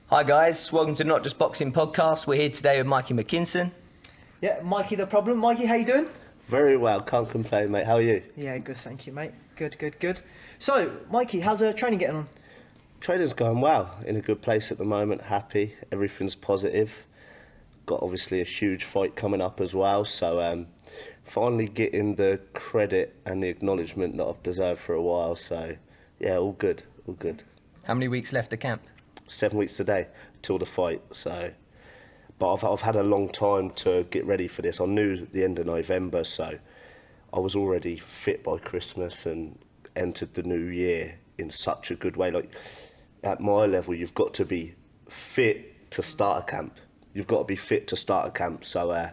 Hi guys, welcome to Not Just Boxing Podcast. We're here today with Mikey Mckinson. Yeah, Mikey the problem. Mikey, how you doing? Very well, can't complain, mate. How are you? Yeah, good, thank you, mate. Good. So, Mikey, how's training getting on? Training's going well, in a good place at the moment, happy, everything's positive. Got obviously a huge fight coming up as well, so finally getting the credit and the acknowledgement that I've deserved for a while, so yeah, all good. How many weeks left of camp? 7 weeks today till the fight, so but I've had a long time to get ready for this. I knew the end of November, so I was already fit by Christmas and entered the new year in such a good way. Like at my level, you've got to be fit to start a camp. So I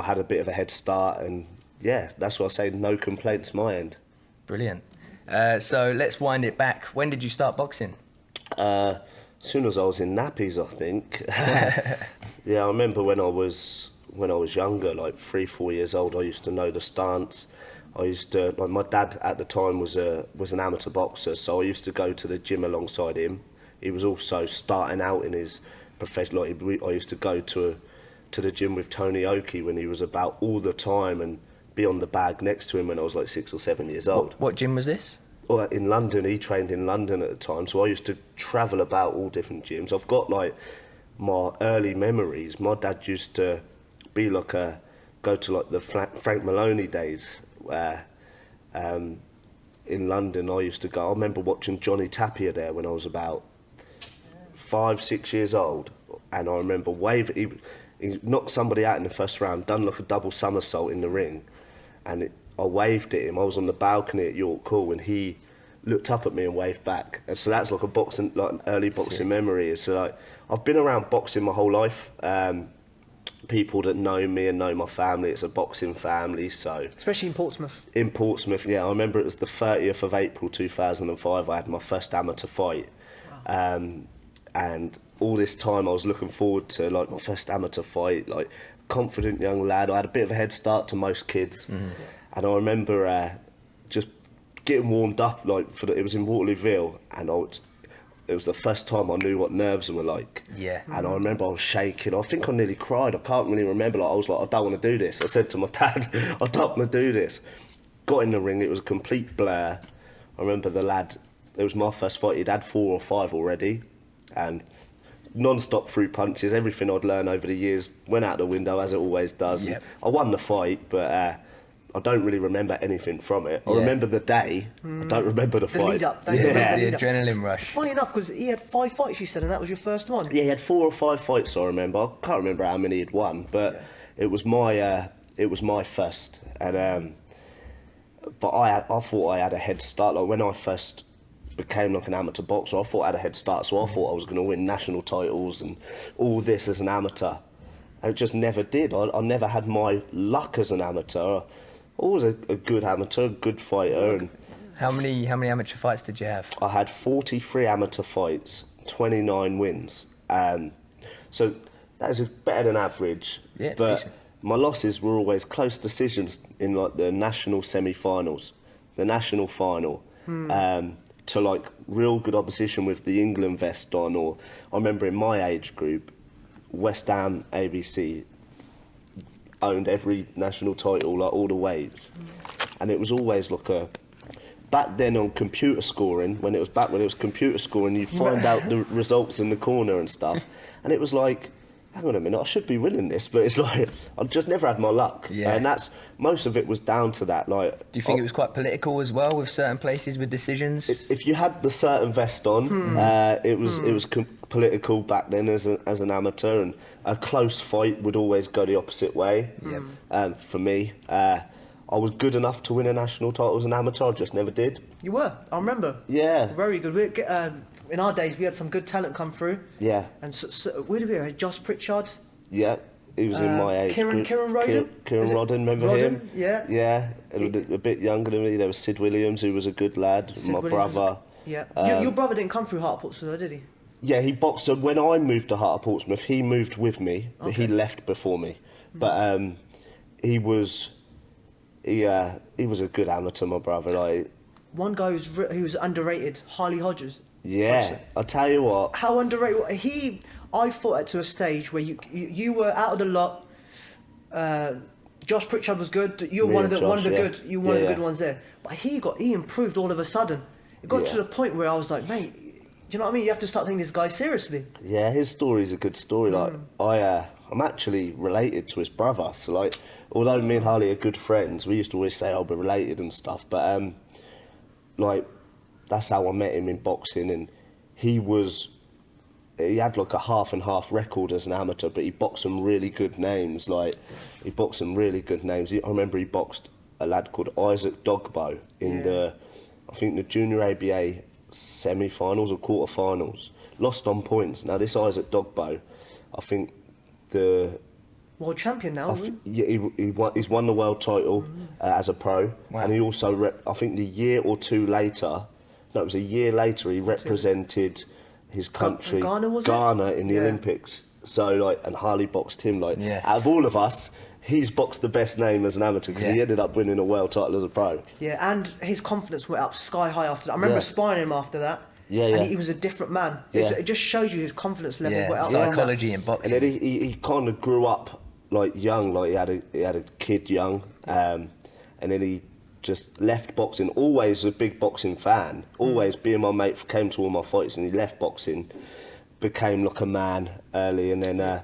had a bit of a head start, and yeah, that's what I say. No complaints my end. Brilliant. So let's wind it back. When did you start boxing? As soon as I was in nappies, I think. Yeah, I remember when I was younger, like 3-4 years old, I used to know the stance. I used to, like, my dad at the time was an amateur boxer, so I used to go to the gym alongside him. He was also starting out in his profession. Like, I used to go to the gym with Tony Oki when he was about all the time, and be on the bag next to him when I was like 6 or 7 years old. What gym was this? Well, in London. He trained in London at the time, so I used to travel about all different gyms. I've got like my early memories. My dad used to be like go to like the Frank Maloney days where in London I used to go. I remember watching Johnny Tapia there when I was about 5-6 years old, and I remember he knocked somebody out in the first round, done like a double somersault in the ring, and I waved at him. I was on the balcony at York Hall, and he looked up at me and waved back. And so that's like an early boxing memory. So like, I've been around boxing my whole life. People that know me and know my family, it's a boxing family. So Especially in Portsmouth. in Portsmouth, yeah. I remember it was the 30th of April 2005. I had my first amateur fight. Wow. And all this time I was looking forward to like my first amateur fight, like confident young lad. I had a bit of a head start to most kids. Mm. And I remember just getting warmed up, like it was in Waterlooville, and it was the first time I knew what nerves were like. Yeah. And I remember I was shaking. I think I nearly cried. I can't really remember. Like, I was like, I don't want to do this. I said to my dad, I don't want to do this. Got in the ring. It was a complete blur. I remember the lad. It was my first fight. He'd had 4 or 5 already, and non-stop through punches. Everything I'd learned over the years went out the window, as it always does. Yep. I won the fight, but I don't really remember anything from it. I remember the day. I don't remember the fight. Lead up. The adrenaline rush. Funny enough, because he had 5 fights, you said, and that was your first one. Yeah, he had 4 or 5 fights. I remember. I can't remember how many he'd won, but it was my first. And but I thought I had a head start. Like when I first became like an amateur boxer, I thought I had a head start. So I thought I was going to win national titles and all this as an amateur. And it just never did. I never had my luck as an amateur. Always a good amateur, a good fighter. And How many amateur fights did you have? I had 43 amateur fights, 29 wins. So that is better than average. Yeah, it's but decent. My losses were always close decisions in like the national semi-finals, the national final, to like real good opposition with the England vest on. Or I remember in my age group, West Ham ABC owned every national title, like all the weights, and it was always like back then on computer scoring, when it was computer scoring, you'd find out the results in the corner and stuff, and it was like, hang on a minute, I should be winning this, but it's like I just never had my luck. Yeah. And that's most of it was down to that. Like, Do you think it was quite political as well with certain places with decisions? if you had the certain vest on, it was political back then as an amateur, and a close fight would always go the opposite way. Yep. For me, I was good enough to win a national title as an amateur. I just never did. You were, I remember. Yeah. Very good. In our days, we had some good talent come through. Yeah. And where did we have? Josh Pritchard. Yeah. He was in my age Kieran group. Rodden? Kieran Rodden, remember him? Yeah. Yeah. A bit younger than me. There was Sid Williams, who was a good lad. My brother. Yeah. Your brother didn't come through Heart of Portsmouth, did he? Yeah, he boxed. So when I moved to Heart of Portsmouth, he moved with me. But he left before me. But he was a good amateur, my brother. Like, One guy who was underrated, Harley Hodges. Yeah, I'll tell you what. How underrated I thought to a stage where you were out of the lot. Josh Pritchard was good. You were one of the good ones there. But he improved all of a sudden. It got to the point where I was like, mate, do you know what I mean? You have to start taking this guy seriously. Yeah, his story's a good story. Like I'm actually related to his brother. So like, although me and Harley are good friends, we used to always say, "Oh, we're related" and stuff. But like, that's how I met him in boxing, and he had like a half and half record as an amateur, but he boxed some really good names. I remember he boxed a lad called Isaac Dogbo in the junior ABA semi-finals or quarter-finals. Lost on points. Now this Isaac Dogbo, I think the world champion now. He's won the world title as a pro, and he also I think the year or two later, no, it was a year later, he represented his country, Ghana in the Olympics. So like, and Harley boxed him. Like, out of all of us, he's boxed the best name as an amateur because he ended up winning a world title as a pro. Yeah, and his confidence went up sky high after that. I remember sparring him after that. And he was a different man. It just shows you his confidence level went up. Psychology in boxing. And then he kind of grew up like young, like he had a kid young, and then he just left boxing. Always a big boxing fan. Always being my mate, came to all my fights, and he left boxing, became like a man early, and then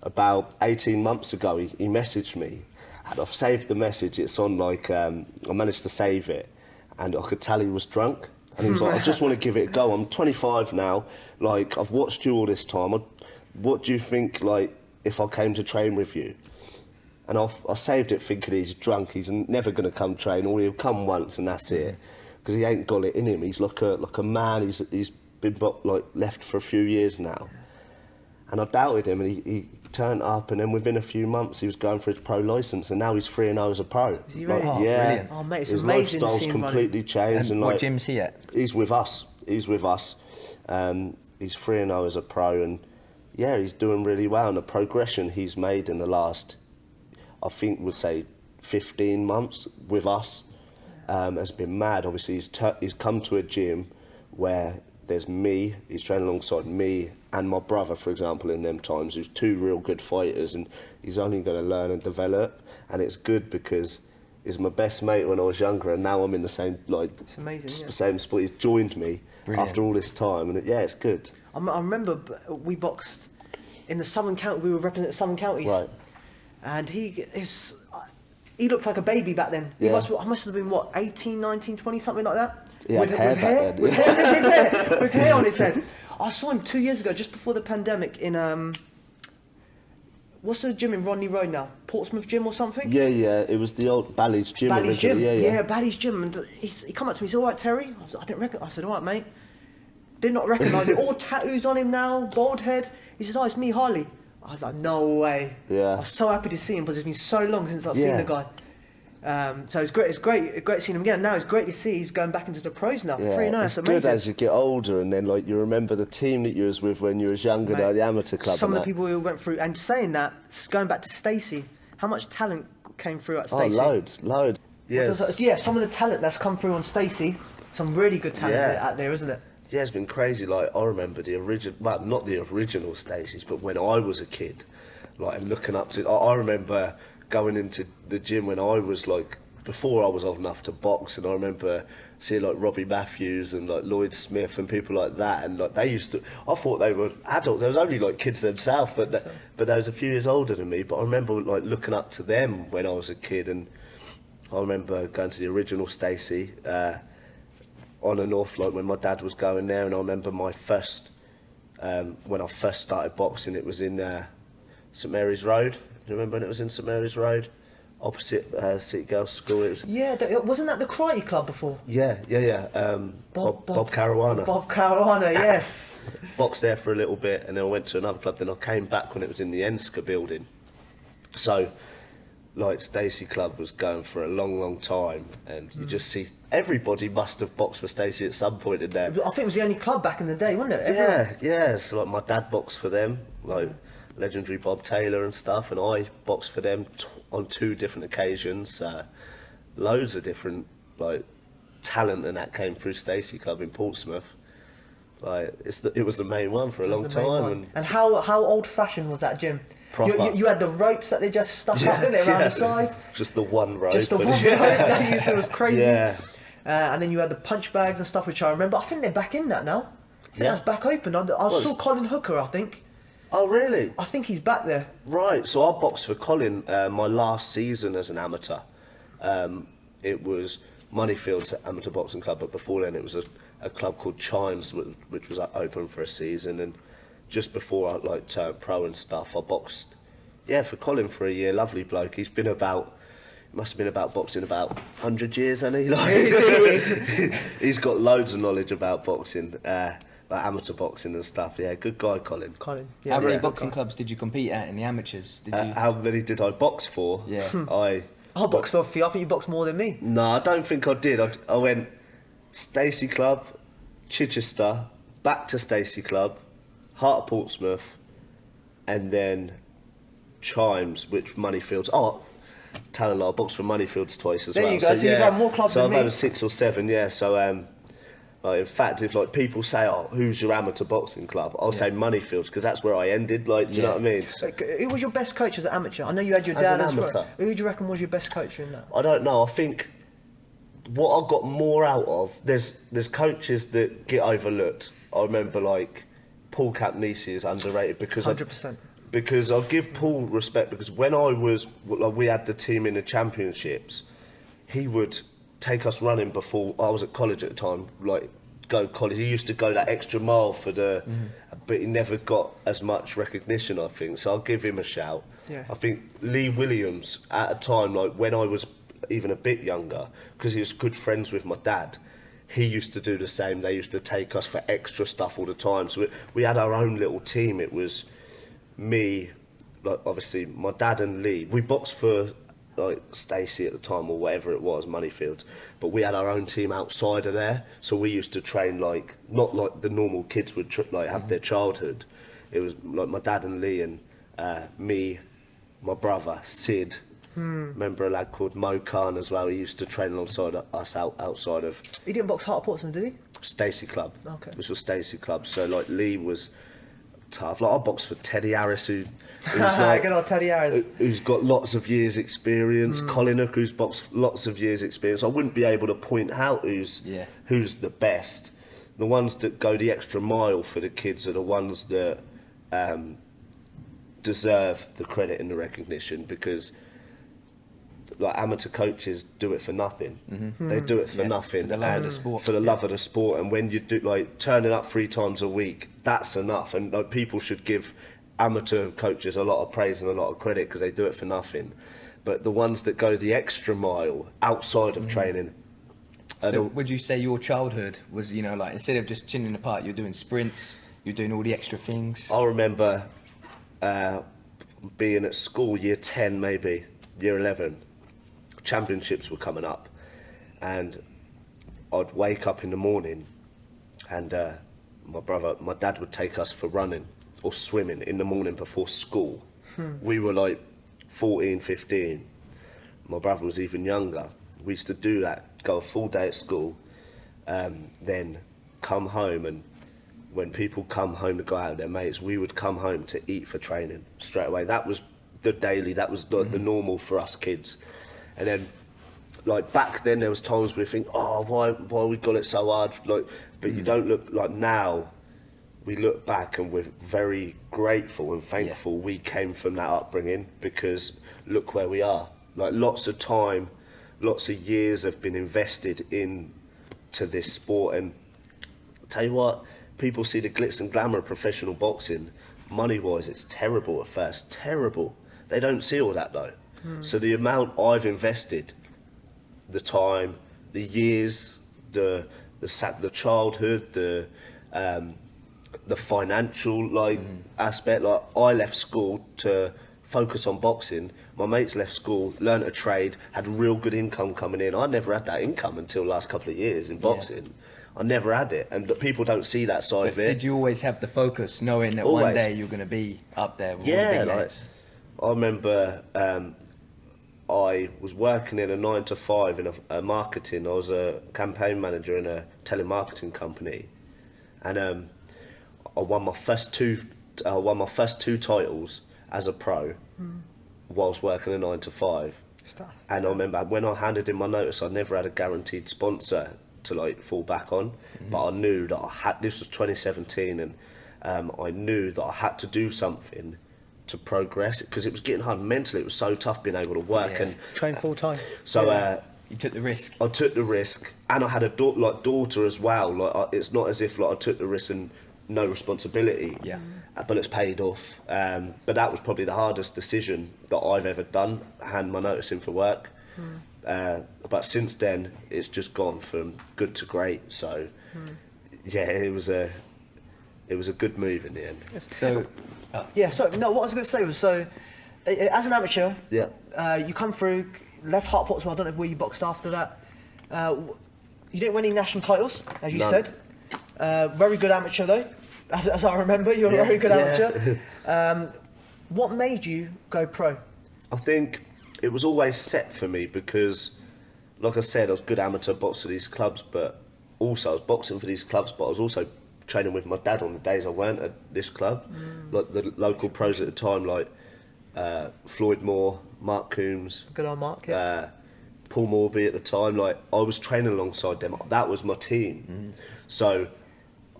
about 18 months ago he messaged me, and I've saved the message. It's on like I managed to save it, and I could tell he was drunk, and he was like, "I just want to give it a go. I'm 25 now. Like, I've watched you all this time. What do you think? Like, if I came to train with you?" And I saved it thinking he's drunk, he's never going to come train, or he'll come once and that's it. Because he ain't got it in him. He's like a man, he's been like left for a few years now. And I doubted him, and he turned up, and then within a few months he was going for his pro licence, and now he's 3-0 as a pro. Is he really? Yeah. Oh mate, it's his amazing to see lifestyle's him completely changed. And what gym's he at? He's with us. He's 3-0 as a pro, and yeah, he's doing really well. And the progression he's made in the last, I think would say 15 months with us has been mad. Obviously he's come to a gym where there's me, he's training alongside me and my brother, for example, in them times, who's two real good fighters, and he's only going to learn and develop. And it's good because he's my best mate when I was younger, and now I'm in the same it's amazing, same sport. He's joined me after all this time, and it's good. I remember we boxed in the Southern County. We were representing Southern Counties. Right. And he looked like a baby back then. I must have been, what, 18, 19, 20, something like that? With hair on his head. I saw him 2 years ago, just before the pandemic, in, what's the gym in Rodney Road now? Portsmouth Gym or something? Yeah, it was the old Bally's Gym. Bally's Gym, yeah, Bally's Gym. And he come up to me, he said, "All right, Terry?" I said, "All right, mate." Did not recognise it. All tattoos on him now, bald head. He said, "Oh, it's me, Harley." I was like, no way. Yeah. I was so happy to see him because it's been so long since I've seen the guy. So it's great seeing him again. Now it's great to see he's going back into the pros now. 3-0, it's amazing. good as you get older, and then like you remember the team that you was with when you was younger, the amateur club. Some of the people who went through, and saying that, going back to Stacey, how much talent came through at Stacey? Oh, loads. Yes. Some of the talent that's come through on Stacey, some really good talent out there, isn't it? Yeah, it's been crazy. Like, I remember the original, well, not the original Stacey's, but when I was a kid, like, and looking up to, I remember going into the gym when I was like, before I was old enough to box, and I remember seeing like Robbie Matthews and like Lloyd Smith and people like that, and like they used to, I thought they were adults. They was only like kids themselves, but they was a few years older than me. But I remember like looking up to them when I was a kid, and I remember going to the original Stacey on and off, like when my dad was going there. And I remember my first, when I first started boxing, it was in St Mary's Road. Do you remember when it was in St Mary's Road? Opposite City Girls' School. It was, wasn't that the karate club before? Yeah. Bob Caruana. Bob Caruana, yes. Boxed there for a little bit, and then I went to another club. Then I came back when it was in the Enska building. So, like, Stacey Club was going for a long time, and you just see everybody must have boxed for Stacey at some point in there. I think it was the only club back in the day, wasn't it? Yeah. So like my dad boxed for them, like legendary Bob Taylor and stuff, and I boxed for them on 2 different occasions. Loads of different like talent, and that came through Stacey Club in Portsmouth. Like it was the main one for a long time. And how old-fashioned was that gym? You had the ropes that they just stuck up, didn't they, around the sides? Just the one rope. Just the one rope that you used. It was crazy. Yeah. And then you had the punch bags and stuff, which I remember. I think they're back in that now. I think that's back open. I saw Colin Hooker, I think. Oh, really? I think he's back there. Right. So I boxed for Colin my last season as an amateur. It was Moneyfields Amateur Boxing Club, but before then it was a club called Chimes, which was open for a season. And just before I turned pro and stuff, I boxed, for Colin for a year. Lovely bloke. He's been must have been about boxing about 100 years, hasn't he? Like, he's got loads of knowledge about boxing, about amateur boxing and stuff. Yeah, good guy, Colin. How many boxing clubs did you compete at in the amateurs? How many did I box for? Yeah. I boxed for a few. I think you boxed more than me. No, I don't think I did. I went Stacey Club, Chichester, back to Stacey Club, Heart of Portsmouth, and then Chimes, which Moneyfields. Talent, I boxed for Moneyfields twice as well. There you go. So you've had more clubs than me. So I've had 6 or 7. Yeah. So in fact, if people say, who's your amateur boxing club? I'll say Moneyfields, because that's where I ended. Do you know what I mean? So, who was your best coach as an amateur? I know you had your dad as well. Who do you reckon was your best coach in that? I don't know. I think what I got more out of, there's coaches that get overlooked. I remember Paul Capnisi is underrated because 100%. Because I'll give Paul respect, because when we had the team in the championships, he would take us running before I was at college at the time, go college. He used to go that extra mile for but he never got as much recognition, I think. So I'll give him a shout. Yeah. I think Lee Williams at a time, when I was even a bit younger, because he was good friends with my dad, he used to do the same. They used to take us for extra stuff all the time. So we had our own little team. It was me, obviously my dad and Lee. We boxed for Stacey at the time, or whatever it was, Moneyfields, but we had our own team outside of there. So we used to train not like the normal kids would have their childhood. It was my dad and Lee and me, my brother Sid. Remember a lad called Mo Khan as well. He used to train alongside us outside of. He didn't box Heart of Portsmouth, did he? Stacey Club. Okay. Which was Stacey Club. So Lee was tough. I boxed for Teddy Harris, who's good old Teddy Harris, who's got lots of years' experience. Colin Hook, who's boxed lots of years' experience. I wouldn't be able to point out who's the best. The ones that go the extra mile for the kids are the ones that deserve the credit and the recognition, because amateur coaches do it for nothing. They do it for nothing. For the love of the sport. For the love of the sport. And when you do turning up 3 times a week, that's enough. And people should give amateur coaches a lot of praise and a lot of credit, because they do it for nothing. But the ones that go the extra mile outside of training. So would you say your childhood was, instead of just chilling apart, you're doing sprints, you're doing all the extra things? I remember being at school, year 10 maybe, year 11. Championships were coming up, and I'd wake up in the morning, and my dad would take us for running or swimming in the morning before school. We were 14, 15. My brother was even younger. We used to do that, go a full day at school, then come home, and when people come home to go out with their mates, we would come home to eat for training straight away. That was the daily, that was the normal for us kids. And then, back then, there was times we think, why we got it so hard? But you don't look now. We look back and we're very grateful and thankful we came from that upbringing, because look where we are. Lots of time, lots of years have been invested into this sport. And I'll tell you what, people see the glitz and glamour of professional boxing. Money-wise, it's terrible at first, terrible. They don't see all that though. So the amount I've invested, the time, the years, the childhood, the financial aspect. I left school to focus on boxing. My mates left school, learnt a trade, had real good income coming in. I never had that income until the last couple of years in boxing. I never had it, and people don't see that side of it. Did you always have the focus, knowing that one day you're going to be up there with all the big names? I remember I was working in a 9 to 5 in a marketing. I was a campaign manager in a telemarketing company, and I won my first two titles as a pro whilst working a 9 to 5. Stuff. And I remember when I handed in my notice, I never had a guaranteed sponsor to like fall back on, but I knew that I had. This was 2017, and I knew that I had to do something to progress because it was getting hard mentally. It was so tough being able to work and train full time. So you took the risk. I took the risk, and I had a daughter as well. Like it's not as if like I took the risk and no responsibility. Yeah. But it's paid off. But that was probably the hardest decision that I've ever done. Hand my notice in for work. But since then, it's just gone from good to great. So yeah, it was a good move in the end. So. Yeah. So no, what I was going to say was as an amateur. Yeah. You come through. Left Hart Pottsville, I don't know where you boxed after that. You didn't win any national titles, as you said. Very good amateur though, as I remember, you're a very good amateur. What made you go pro? I think it was always set for me because, like I said, I was good amateur boxer for these clubs, but also I was boxing for these clubs, but I was also training with my dad on the days I weren't at this club. Like the local pros at the time, like Floyd Moore, Mark Coombs, Good old Mark, Paul Morby at the time. Like I was training alongside them. That was my team. So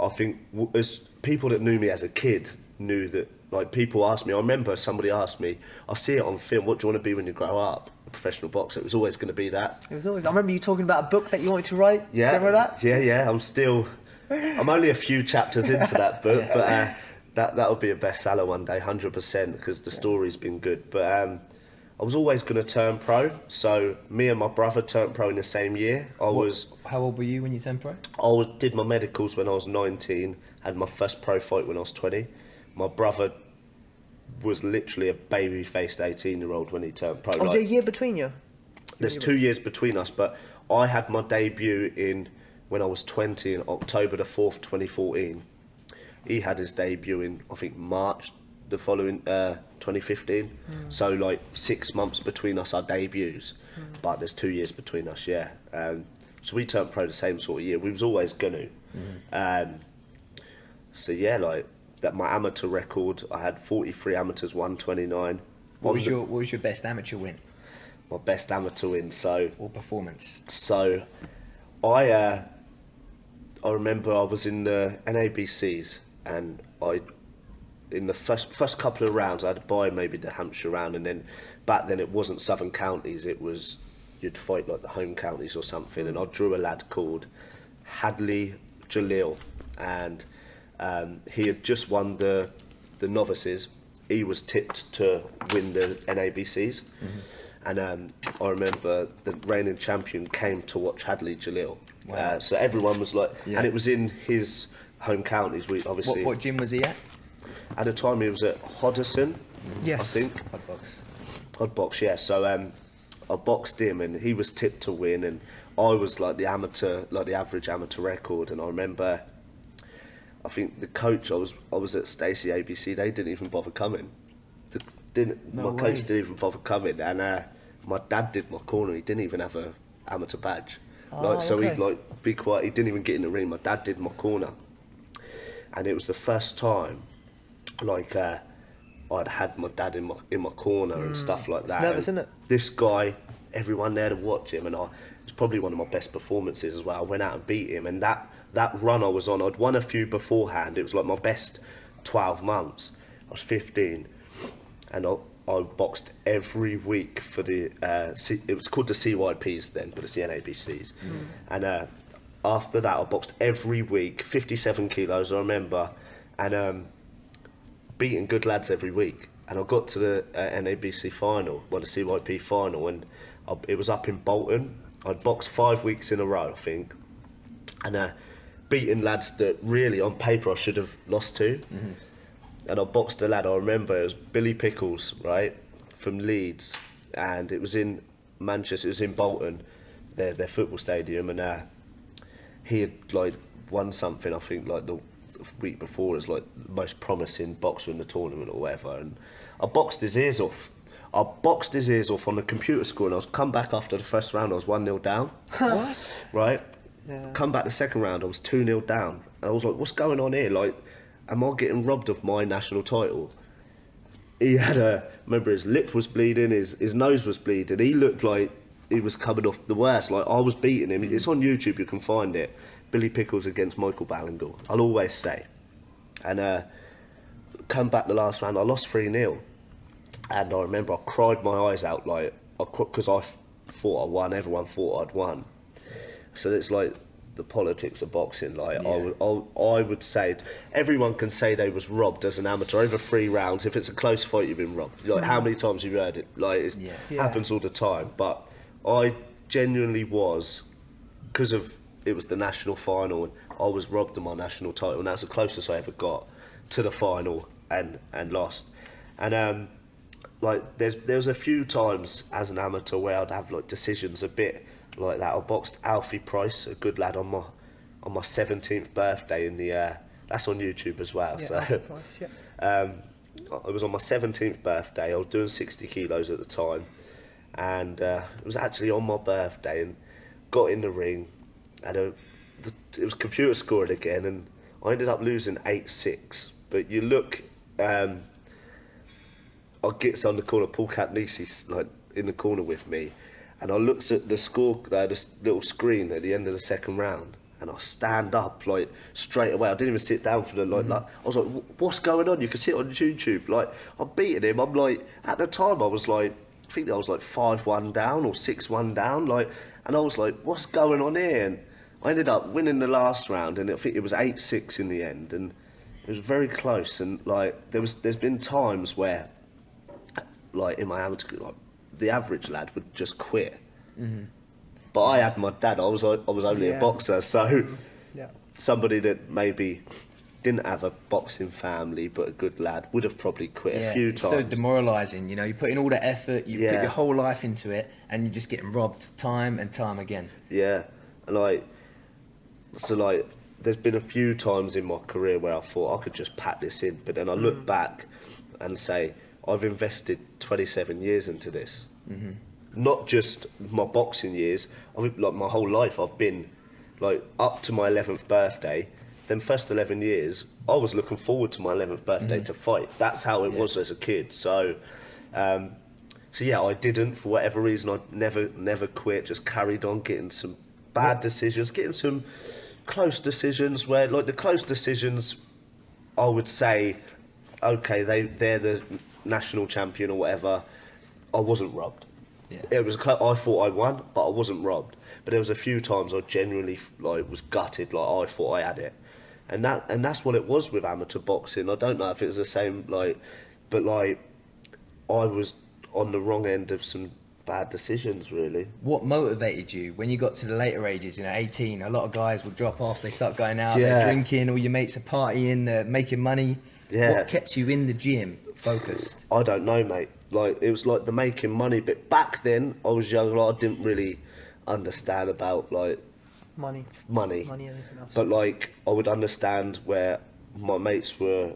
I think as people that knew me as a kid knew that. Like people asked me. I remember somebody asked me. I see it on film. What do you want to be when you grow up? A professional boxer. It was always going to be that. It was always. I remember you talking about a book that you wanted to write. Yeah. Remember that? Yeah. I'm only a few chapters into that book, but that'll be a bestseller one day, 100%, because the story's been good. But I was always going to turn pro, so me and my brother turned pro in the same year. How old were you when you turned pro? Did my medicals when I was 19, had my first pro fight when I was 20. My brother was literally a baby-faced 18-year-old when he turned pro. Was there a year between you? There's 2 years between us, but I had my debut when I was 20 in October the 4th, 2014. He had his debut in, I think, March the following 2015. So like 6 months between us, our debuts, but there's 2 years between us. So we turned pro the same sort of year. We was always gonna. So yeah, like that. My amateur record, I had 43 amateurs, 129. What was your best amateur win? My best amateur win. Or performance. So I remember I was in the NABCs, and in the first couple of rounds I had to buy maybe the Hampshire round, and then back then it wasn't Southern Counties, it was you'd fight like the home counties or something, and I drew a lad called Hadley Jalil, and he had just won the novices. He was tipped to win the NABCs. And I remember the reigning champion came to watch Hadley Jalil. Wow. So everyone was like, and it was in his home counties. We obviously. What gym was he at? At the time, he was at Hoddesdon. Yes. I think. Hotbox, yeah. So I boxed him, and he was tipped to win, and I was like the average amateur record. And I remember, I think the coach, I was at Stacey ABC. They didn't even bother coming. My coach didn't even bother coming, and my dad did my corner. He didn't even have a amateur badge. He'd be quiet. He didn't even get in the ring. My dad did my corner, and it was the first time, I'd had my dad in my corner and stuff like that. It's nervous, isn't it? This guy, everyone there to watch him, and it's probably one of my best performances as well. I went out and beat him, and that run I was on, I'd won a few beforehand. It was like my best 12 months. I was 15. And I boxed every week for the it was called the CYPs then, but it's the NABCs. And after that, I boxed every week, 57 kilos, I remember, and beating good lads every week. And I got to the NABC final, the CYP final, and it was up in Bolton. I'd boxed 5 weeks in a row, I think, and beating lads that really, on paper, I should have lost to. And I boxed a lad, I remember, it was Billy Pickles, right, from Leeds, and it was in Manchester, it was in Bolton, their football stadium, and he had won something, I think, the week before as the most promising boxer in the tournament or whatever, and I boxed his ears off. I boxed his ears off on the computer score, and I was come back after the first round, I was 1-0 down. What? Right? Yeah. Come back the second round, I was 2-0 down, and I was like, what's going on here? am I getting robbed of my national title? He had remember his lip was bleeding, his nose was bleeding. He looked like he was coming off the worst. Like, I was beating him. It's on YouTube, you can find it. Billy Pickles against Michael Ballingle, I'll always say. And come back the last round, I lost 3-0. And I remember I cried my eyes out, like, because I thought I won, everyone thought I'd won. So it's like the politics of boxing. Like, yeah. I would say, everyone can say they was robbed as an amateur over 3 rounds. If it's a close fight, you've been robbed. Like, how many times have you heard it? Like, it happens all the time. But I genuinely was, because of it was the national final, and I was robbed of my national title, and that's the closest I ever got to the final, and lost. And like, there's a few times as an amateur where I'd have like decisions a bit like that. I boxed Alfie Price, a good lad, on my 17th birthday in the that's on YouTube as well. Yeah, so Alfie Price, yeah. It was on my 17th birthday. I was doing 60 kilos at the time, and it was actually on my birthday, and got in the ring, and it was computer scored again, and I ended up losing 8-6. But you look, I get on the corner, Paul Capnisi's like in the corner with me, and I looked at the score, this little screen at the end of the second round, and I stand up like straight away. I didn't even sit down for the like I was like, what's going on? You can see it on YouTube. Like, I'm beating him. I'm like, at the time I was like, I think I was like 5-1 down or 6-1 down. Like, and I was like, what's going on here? And I ended up winning the last round, and I think it was 8-6 in the end, and it was very close. And like, there's been times where, like, in my amateur, like, the average lad would just quit. But I had my dad. I was only a boxer, so somebody that maybe didn't have a boxing family but a good lad would have probably quit a few times. So demoralising, you know. You put in all the effort, you put your whole life into it, and you're just getting robbed time and time again. Yeah, and like, so like, there's been a few times in my career where I thought I could just pack this in, but then I look back and say, I've invested 27 years into this. Not just my boxing years, like my whole life. I've been like up to my 11th birthday. Then first 11 years, I was looking forward to my 11th birthday to fight. That's how it was as a kid. So, so yeah, I didn't, for whatever reason. I never quit. Just carried on getting some bad decisions, getting some close decisions. Where like the close decisions, I would say, okay, they're the national champion or whatever. I wasn't robbed. It was. I thought I won, but I wasn't robbed. But there was a few times I genuinely like was gutted, like I thought I had it, and that's what it was with amateur boxing. I don't know if it was the same, like, but like, I was on the wrong end of some bad decisions, really. What motivated you when you got to the later ages? You know, 18. A lot of guys will drop off. They start going out, they're drinking. All your mates are partying, they're making money. What kept you in the gym, focused? I don't know, mate. Like, it was like the making money bit. Back then, I was young, like, I didn't really understand about like money and everything else. But like, I would understand where my mates were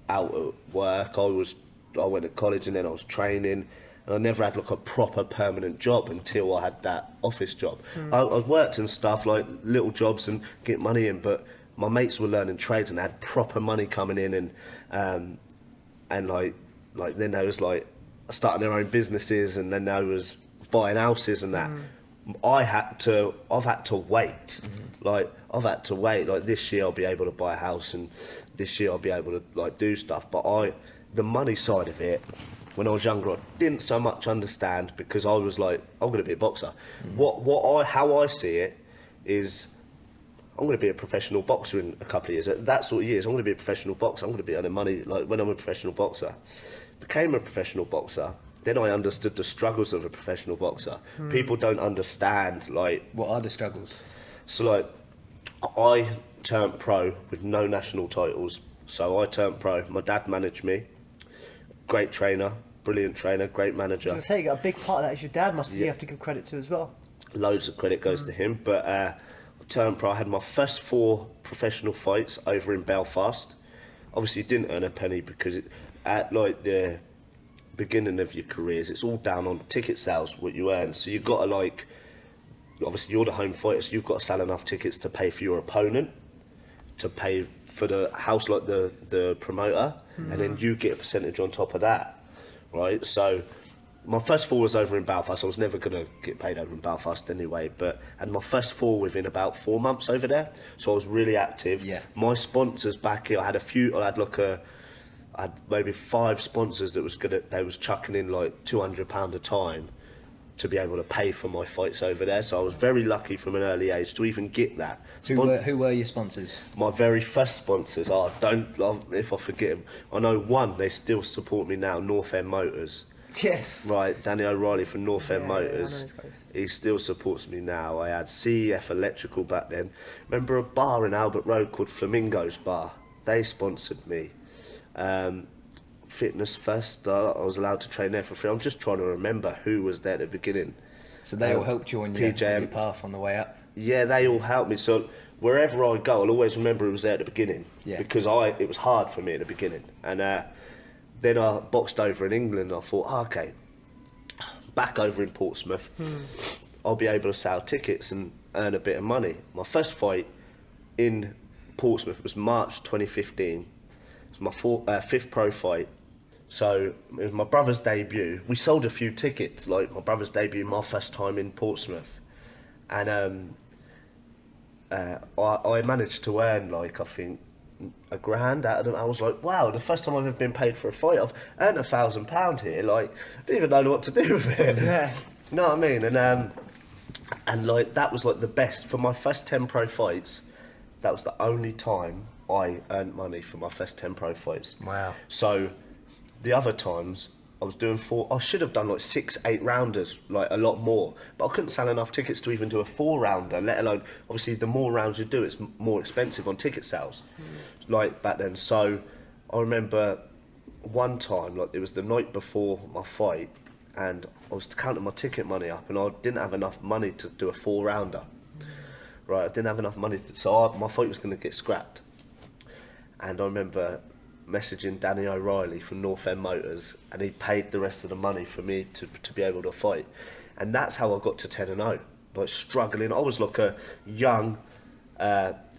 out at work. I went to college, and then I was training, and I never had like a proper permanent job until I had that office job. I worked and stuff, like little jobs and get money in, but my mates were learning trades and had proper money coming in, and like then there was like starting their own businesses, and then there was buying houses and that. I've had to wait. Like, I've had to wait. Like, this year I'll be able to buy a house, and this year I'll be able to like do stuff. But the money side of it, when I was younger, I didn't so much understand, because I was like, I'm going to be a boxer. How I see it is, I'm going to be a professional boxer in a couple of years. At that sort of years, I'm going to be a professional boxer. I'm going to be earning money like when I'm a professional boxer. Became a professional boxer. Then I understood the struggles of a professional boxer. People don't understand, like... What are the struggles? So, like, I turned pro with no national titles. So I turned pro. My dad managed me. Great trainer, brilliant trainer, great manager. I was going to say, a big part of that is your dad, you have to give credit to as well. Loads of credit goes to him. But I turned pro. I had my first 4 professional fights over in Belfast. Obviously, didn't earn a penny, because at like the beginning of your careers, it's all down on ticket sales, what you earn. So you've got to, like, obviously you're the home fighter, so you've got to sell enough tickets to pay for your opponent, to pay for the house, like the promoter, and then you get a percentage on top of that, right? So my first fall was over in Belfast. I was never going to get paid over in Belfast anyway, but and my first fall within about 4 months over there, so I was really active. Yeah. My sponsors back here, I had maybe 5 sponsors that they was chucking in like £200 a time to be able to pay for my fights over there. So I was very lucky from an early age to even get that. Who were your sponsors? My very first sponsors if I forget them. I know one, they still support me now, North End Motors. Yes. Right, Danny O'Reilly from North End Motors. He still supports me now. I had CEF Electrical back then. Remember a bar in Albert Road called Flamingo's Bar? They sponsored me. Fitness First, I was allowed to train there for free. I'm just trying to remember who was there at the beginning. So they all helped you on your path on the way up? Yeah, they all helped me. So wherever I go, I'll always remember who was there at the beginning. Yeah. Because it was hard for me at the beginning. And then I boxed over in England. I thought, okay, back over in Portsmouth, I'll be able to sell tickets and earn a bit of money. My first fight in Portsmouth was March 2015. It was my 5th pro fight. So it was my brother's debut. We sold a few tickets, like my brother's debut, my first time in Portsmouth. And I managed to earn, like, I think, £1,000 out of them. I was like, wow, the first time I've ever been paid for a fight, I've earned £1,000 here. Like, I didn't even know what to do with it. Yeah. You know what I mean? And like, that was like the best. For my first 10 pro fights, that was the only time I earned money for my first 10 pro fights. Wow. So the other times I was doing I should have done like 6, 8 rounders, like a lot more, but I couldn't sell enough tickets to even do a 4 rounder, let alone, obviously the more rounds you do, it's more expensive on ticket sales, like back then. So I remember one time, like it was the night before my fight, and I was counting my ticket money up, and I didn't have enough money to do a 4 rounder. Right, I didn't have enough money, so my fight was going to get scrapped. And I remember messaging Danny O'Reilly from North End Motors, and he paid the rest of the money for me to be able to fight. And that's how I got to 10-0, like struggling. I was like a young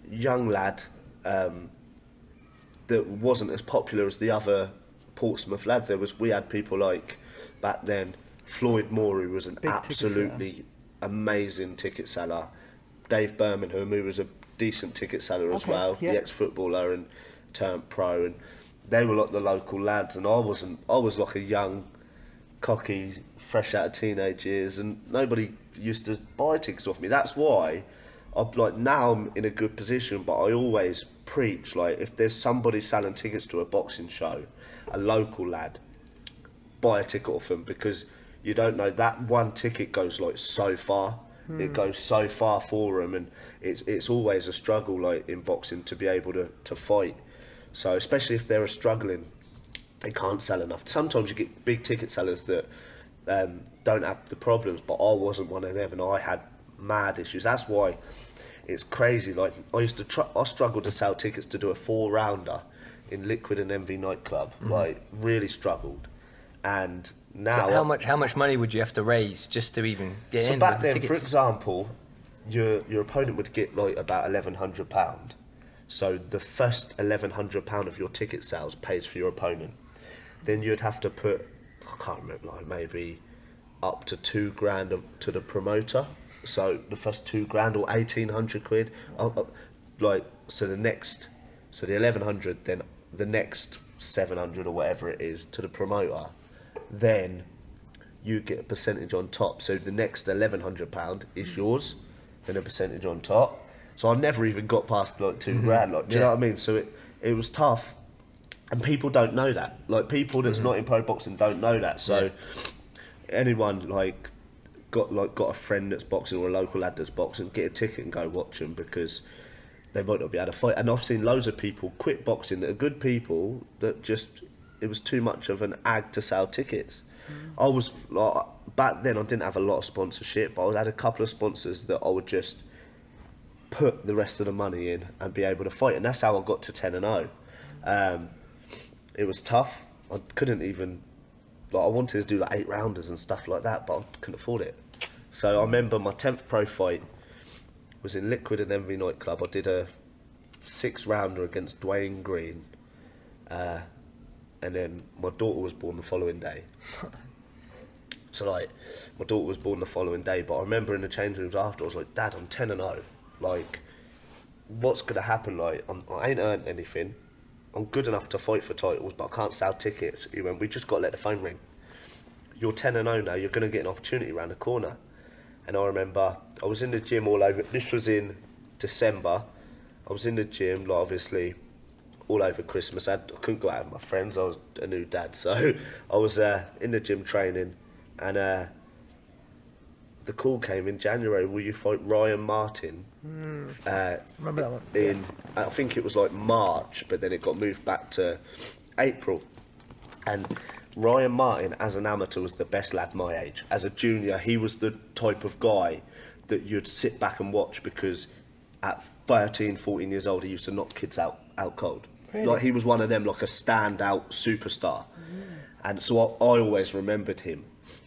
lad that wasn't as popular as the other Portsmouth lads. We had people like, back then, Floyd Moore, who was an absolutely amazing ticket seller. Dave Birmingham, who was a decent ticket seller as well, the ex-footballer and turned pro, and they were like the local lads, and I was like a young, cocky, fresh out of teenage years, and nobody used to buy tickets off me. That's why now I'm in a good position, but I always preach, like, if there's somebody selling tickets to a boxing show, a local lad, buy a ticket off them, because you don't know, that one ticket goes like so far. It goes so far for them, and it's always a struggle, like in boxing, to be able to fight. So especially if they're struggling, they can't sell enough. Sometimes you get big ticket sellers that don't have the problems, but I wasn't one of them, and I had mad issues. That's why it's crazy. Like, I struggled to sell tickets to do a 4 rounder in Liquid and MV nightclub. Like, really struggled. And now, so how much money would you have to raise just to even get in? So back then, tickets? for example, your opponent would get like about £1,100. So the first £1,100 of your ticket sales pays for your opponent. Then you'd have to put, I can't remember, like maybe up to £2,000 to the promoter. So the first £2,000 or 1,800 quid. So the 1,100, then the next 700 or whatever it is to the promoter. Then you get a percentage on top. So the next £1,100 is yours, then a percentage on top. So I never even got past like £2,000. Like, do you know what I mean? So it was tough, and people don't know that. Like, people that's not in pro boxing don't know that. So anyone like got a friend that's boxing or a local lad that's boxing, get a ticket and go watch them, because they might not be able to fight. And I've seen loads of people quit boxing that are good people that just, it was too much of an ag to sell tickets. I was like, back then I didn't have a lot of sponsorship, but I had a couple of sponsors that I would just put the rest of the money in and be able to fight, and that's how I got to 10-0. It was tough. I couldn't even, like, I wanted to do like 8 rounders and stuff like that, but I couldn't afford it. So I remember my 10th pro fight was in Liquid and MV nightclub. I did a 6-rounder against Dwayne Green, and then my daughter was born the following day. So like, my daughter was born the following day, but I remember in the change rooms after, I was like, Dad, I'm 10-0. Like, what's gonna happen? Like, I ain't earned anything. I'm good enough to fight for titles, but I can't sell tickets. He went, we just got to let the phone ring. You're 10-0 now, you're going to get an opportunity around the corner. And I remember, I was in the gym all over, this was in December. I was in the gym, like, obviously, all over Christmas. I couldn't go out with my friends, I was a new dad. So I was in the gym training, and the call came in January, will you fight Ryan Martin? Remember that one? I think it was like March, but then it got moved back to April. And Ryan Martin, as an amateur, was the best lad my age. As a junior, he was the type of guy that you'd sit back and watch, because at 13, 14 years old, he used to knock kids out cold. Really? Like, he was one of them, like a standout superstar. And so I always remembered him.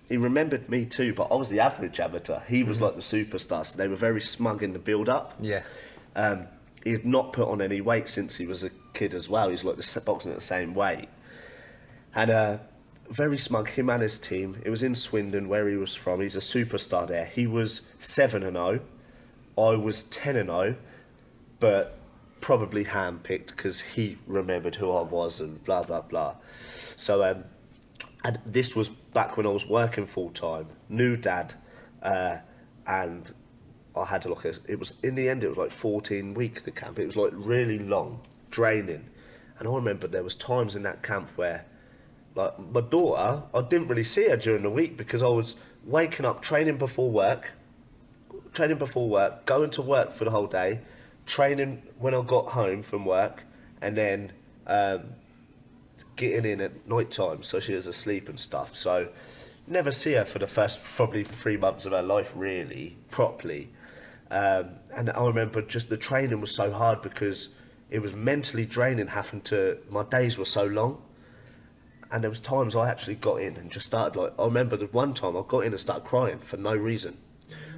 He remembered me too, but I was the average amateur. He was like the superstar, so they were very smug in the build-up. Yeah. He had not put on any weight since he was a kid as well. He's like boxing at the same weight. And very smug, him and his team. It was in Swindon, where he was from. He's a superstar there. He was 7-0. I was 10-0, but probably hand-picked because he remembered who I was and blah, blah, blah. So, and this was back when I was working full-time, new dad, and I had to look at it. Was, in the end, it was like 14 weeks, the camp. It was like really long, draining. And I remember there was times in that camp where, like, my daughter, I didn't really see her during the week because I was waking up, training before work, going to work for the whole day, training when I got home from work, and then getting in at night time, so she was asleep and stuff. So never see her for the first probably 3 months of her life, really, properly. And I remember just the training was so hard because it was mentally draining, my days were so long. And there was times I actually got in and just started, like, I remember the one time I got in and started crying for no reason.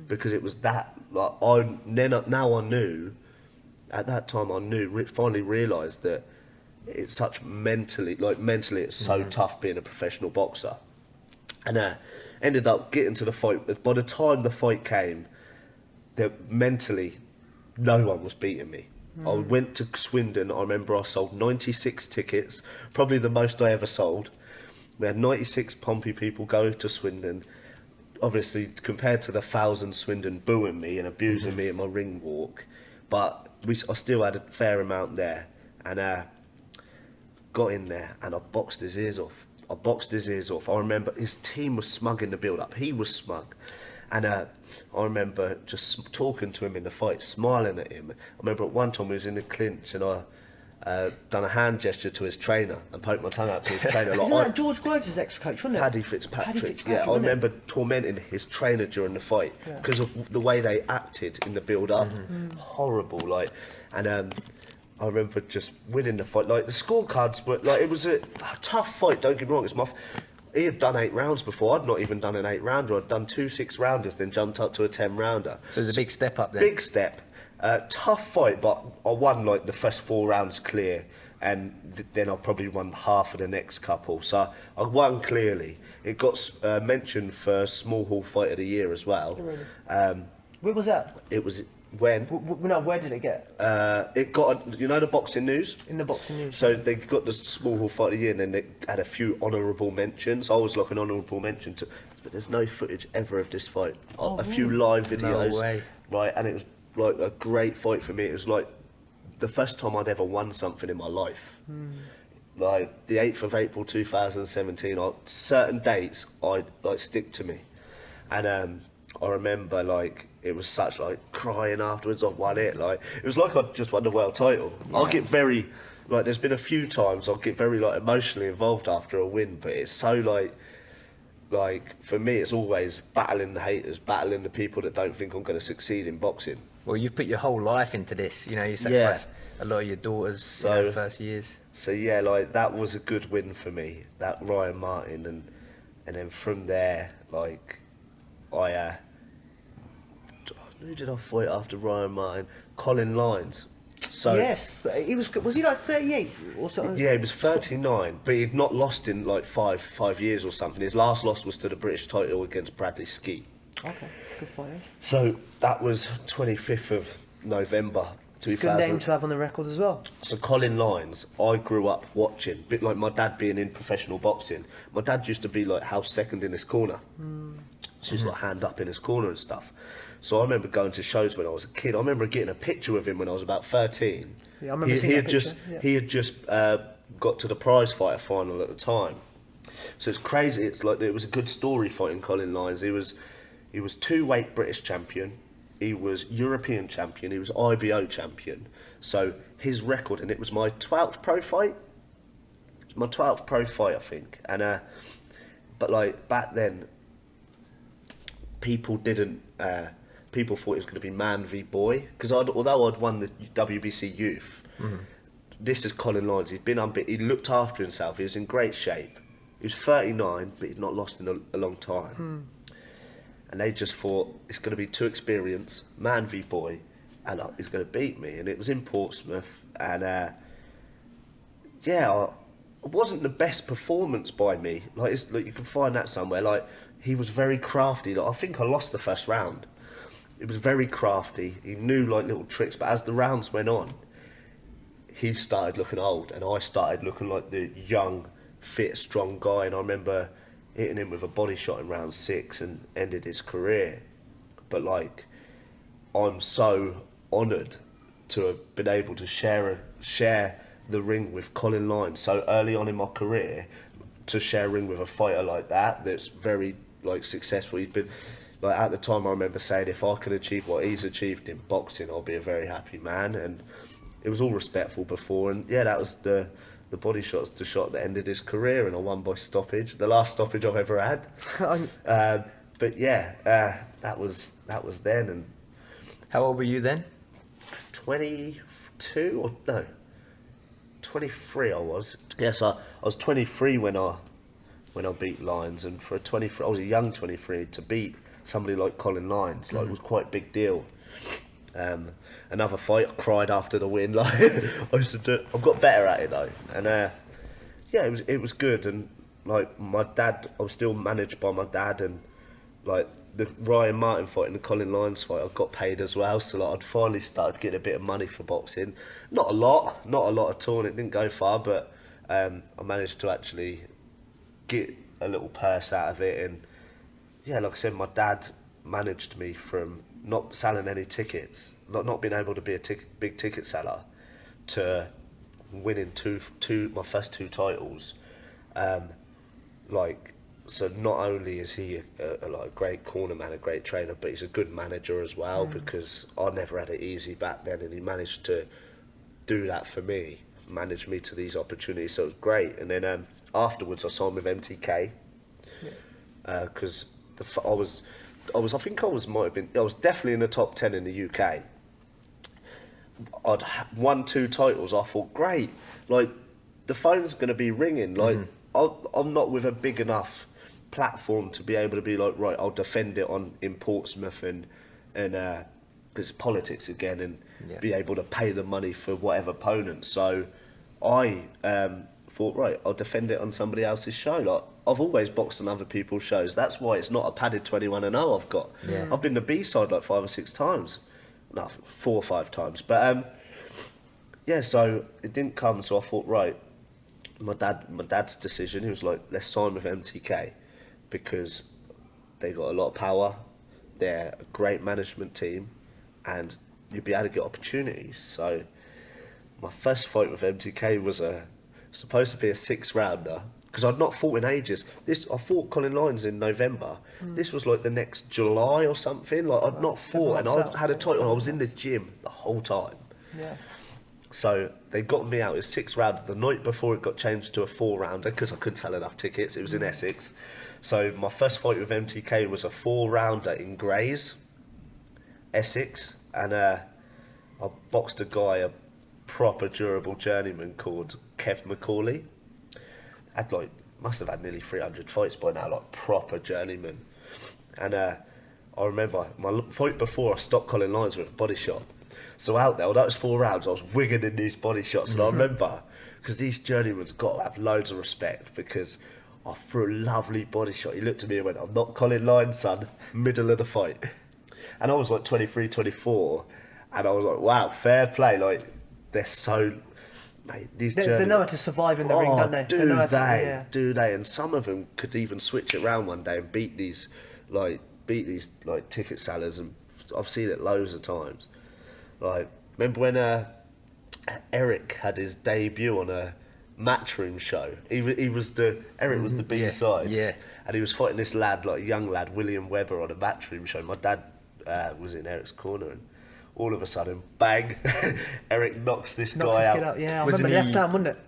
Because it was that, like, now I knew, at that time I knew, finally realised that it's such mentally it's so tough being a professional boxer. And ended up getting to the fight. By the time the fight came, mentally, no one was beating me. I went to Swindon. I remember I sold 96 tickets, probably the most I ever sold. We had 96 Pompey people go to Swindon. Obviously, compared to the 1,000 Swindon booing me and abusing me at my ring walk, but I still had a fair amount there. And got in there and I boxed his ears off. I remember his team was smug in the build-up. He was smug. And I remember just talking to him in the fight, smiling at him. I remember at one time he was in the clinch and I done a hand gesture to his trainer and poked my tongue out to his trainer. Isn't that George Groves' ex-coach, wasn't it? Paddy Fitzpatrick. Yeah, I remember tormenting his trainer during the fight because of the way they acted in the build-up. Horrible, like. And I remember just winning the fight. Like, the scorecards were, like, it was a tough fight, don't get me wrong. He had done 8 rounds before. I'd not even done an 8-rounder. I'd done 2 6-rounders, then jumped up to a 10-rounder. So it was a big step up there. Big step. Tough fight, but I won, like, the first 4 rounds clear, and then I probably won half of the next couple. So I won clearly. It got mentioned for Small Hall Fight of the Year as well. Where was that? It was... When? No, where did it get? It got, you know, the Boxing News? In the Boxing News. So they got the Small Hall Fight of the Year, and then they had a few honourable mentions. I was like an honourable mention to, but there's no footage ever of this fight. A few live videos. No way. Right, and it was like a great fight for me. It was like the first time I'd ever won something in my life. Like the 8th of April 2017, certain dates I like stick to me. And I remember, like, it was such, like, crying afterwards. I won it. Like, it was like I'd just won the world title. I'll get very, like, there's been a few times I'll get very, like, emotionally involved after a win, but it's so, like for me, it's always battling the haters, battling the people that don't think I'm going to succeed in boxing. Well, you've put your whole life into this. You know, you sacrificed a lot of your daughter's first years. So yeah, like, that was a good win for me. That Ryan Martin, and then from there, like, who did I fight after Ryan Martin? Colin Lyons. So yes, was he like 38 or something? Yeah, he was 39, but he'd not lost in like five years or something. His last loss was to the British title against Bradley Skeet. Okay, good fight. So that was 25th of November 2000. Good name to have on the record as well. So Colin Lyons, I grew up watching, a bit like my dad being in professional boxing. My dad used to be like house second in his corner. So he's like hand up in his corner and stuff. So I remember going to shows when I was a kid. I remember getting a picture with him when I was about 13. Yeah, I remember seeing that picture. He had just got to the prize fighter final at the time. So it's crazy. It's like it was a good story fighting Colin Lyons. He was two-weight British champion. He was European champion. He was IBO champion. So his record, and it was my 12th pro fight. It was my 12th pro fight, I think. And but like back then, people didn't. People thought it was going to be man v boy, because although I'd won the WBC youth, this is Colin Lyons. He'd been unbeaten. He looked after himself. He was in great shape. He was 39, but he'd not lost in a long time. And they just thought it's going to be too experienced, man v boy, and he's going to beat me. And it was in Portsmouth, and it wasn't the best performance by me. Like you can find that somewhere. Like he was very crafty. Like, I think I lost the first round. It was very crafty. He knew like little tricks, but as the rounds went on, he started looking old, and I started looking like the young, fit, strong guy. And I remember hitting him with a body shot in round 6 and ended his career. But like, I'm so honoured to have been able to share the ring with Colin Lyons so early on in my career, to share a ring with a fighter like that's very like successful. He's been like, at the time I remember saying, if I can achieve what he's achieved in boxing, I'll be a very happy man. And it was all respectful before, and yeah, that was the body shot's the shot that ended his career, and I won by stoppage, the last stoppage I've ever had. But yeah, that was then. And how old were you then? 22 or no, 23 I was. Yes, I was 23 when I beat Lyons, and for a 23, I was a young 23 to beat somebody like Colin Lyons, like it was quite a big deal. Another fight, I cried after the win. Like I used to do. I've got better at it though, and yeah, it was good. And like my dad, I was still managed by my dad, and like the Ryan Martin fight and the Colin Lyons fight, I got paid as well. So like I'd finally started getting a bit of money for boxing. Not a lot at all, and it didn't go far, but I managed to actually get a little purse out of it. And yeah, like I said, my dad managed me from not selling any tickets, not being able to be a big ticket seller, to winning my first 2 titles. So not only is he a great corner man, a great trainer, but he's a good manager as well, because I never had it easy back then, and he managed to do that for me, manage me to these opportunities. So it was great. And then afterwards I signed with MTK, because I was definitely in the top 10 in the UK. I'd won 2 titles. I thought, great, like the phone's going to be ringing. Like I'm not with a big enough platform to be able to be like, right, I'll defend it in Portsmouth and because politics again, and be able to pay the money for whatever opponent. So I thought, right, I'll defend it on somebody else's show. Like I've always boxed on other people's shows. That's why it's not a padded 21-0 I've got. I've been to B-side like 5 or 6 times. No, 4 or 5 times. But yeah, so it didn't come. So I thought, right, my dad's decision, he was like, let's sign with MTK, because they got a lot of power, they're a great management team, and you'll be able to get opportunities. So my first fight with MTK was supposed to be a 6-rounder, because I'd not fought in ages. I fought Colin Lyons in November. This was like the next July or something. Like I'd not fought, and I had a title, and I was in the gym the whole time. Yeah. So they got me out as 6-rounder the night before it got changed to a 4-rounder, because I couldn't sell enough tickets. It was in Essex. So my first fight with MTK was a 4-rounder in Grays, Essex, and I boxed a guy, a proper durable journeyman called Kev McCauley. Must have had nearly 300 fights by now, like proper journeyman. And I remember my fight before, I stopped Colin Lyons with a body shot. So out there, although it was 4 rounds, I was wigging in these body shots, and I remember, because these journeymen's got to have loads of respect, because I threw a lovely body shot. He looked at me and went, I'm not calling line, son, middle of the fight. And I was like 23, 24, and I was like, wow, fair play. Like, they're so... Mate, they know how to survive in the ring, don't they? Do they? And some of them could even switch it around one day and beat these ticket sellers, and I've seen it loads of times. Like, remember when Eric had his debut on a Matchroom show? Eric was the B side, and he was fighting this lad, like a young lad, William Webber, on a Matchroom show. My dad was in Eric's corner, and all of a sudden, bang! Eric knocks this guy out. Yeah, I remember left arm, wasn't it?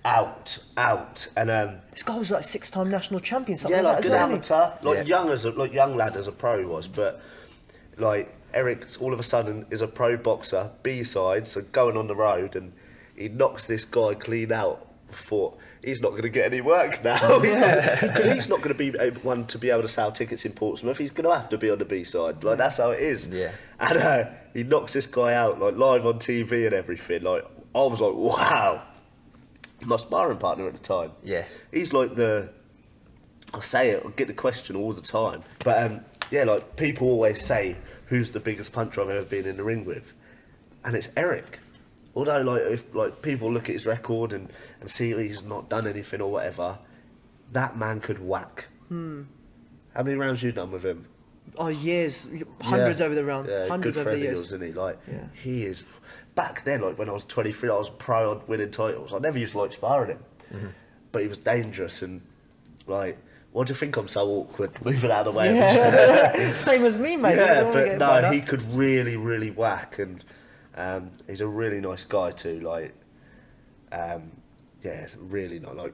Out, and this guy was like 6-time national champion. Good amateur, young lad as a pro was, but like Eric all of a sudden is a pro boxer, B side, so going on the road, and he knocks this guy clean out. Thought he's not going to get any work now, because he's not going to be one to be able to sell tickets in Portsmouth. He's going to have to be on the B side. Like, that's how it is. And he knocks this guy out, like, live on TV and everything. Like, I was like, wow. My sparring partner at the time. He's like I say it, I get the question all the time, but like, people always say, who's the biggest puncher I've ever been in the ring with, and it's Eric. Although, like, if like people look at his record and see he's not done anything or whatever, that man could whack. How many rounds you done with him? Oh, years, hundreds over the round, hundreds over the years. Isn't he? Like, he is. Back then, like when I was 23, I was pro on winning titles. I never used to like sparring him, but he was dangerous. And like, why do you think I'm so awkward moving out of the way? Same as me, mate. But no, he could really, really whack, and he's a really nice guy too. Like, really not like.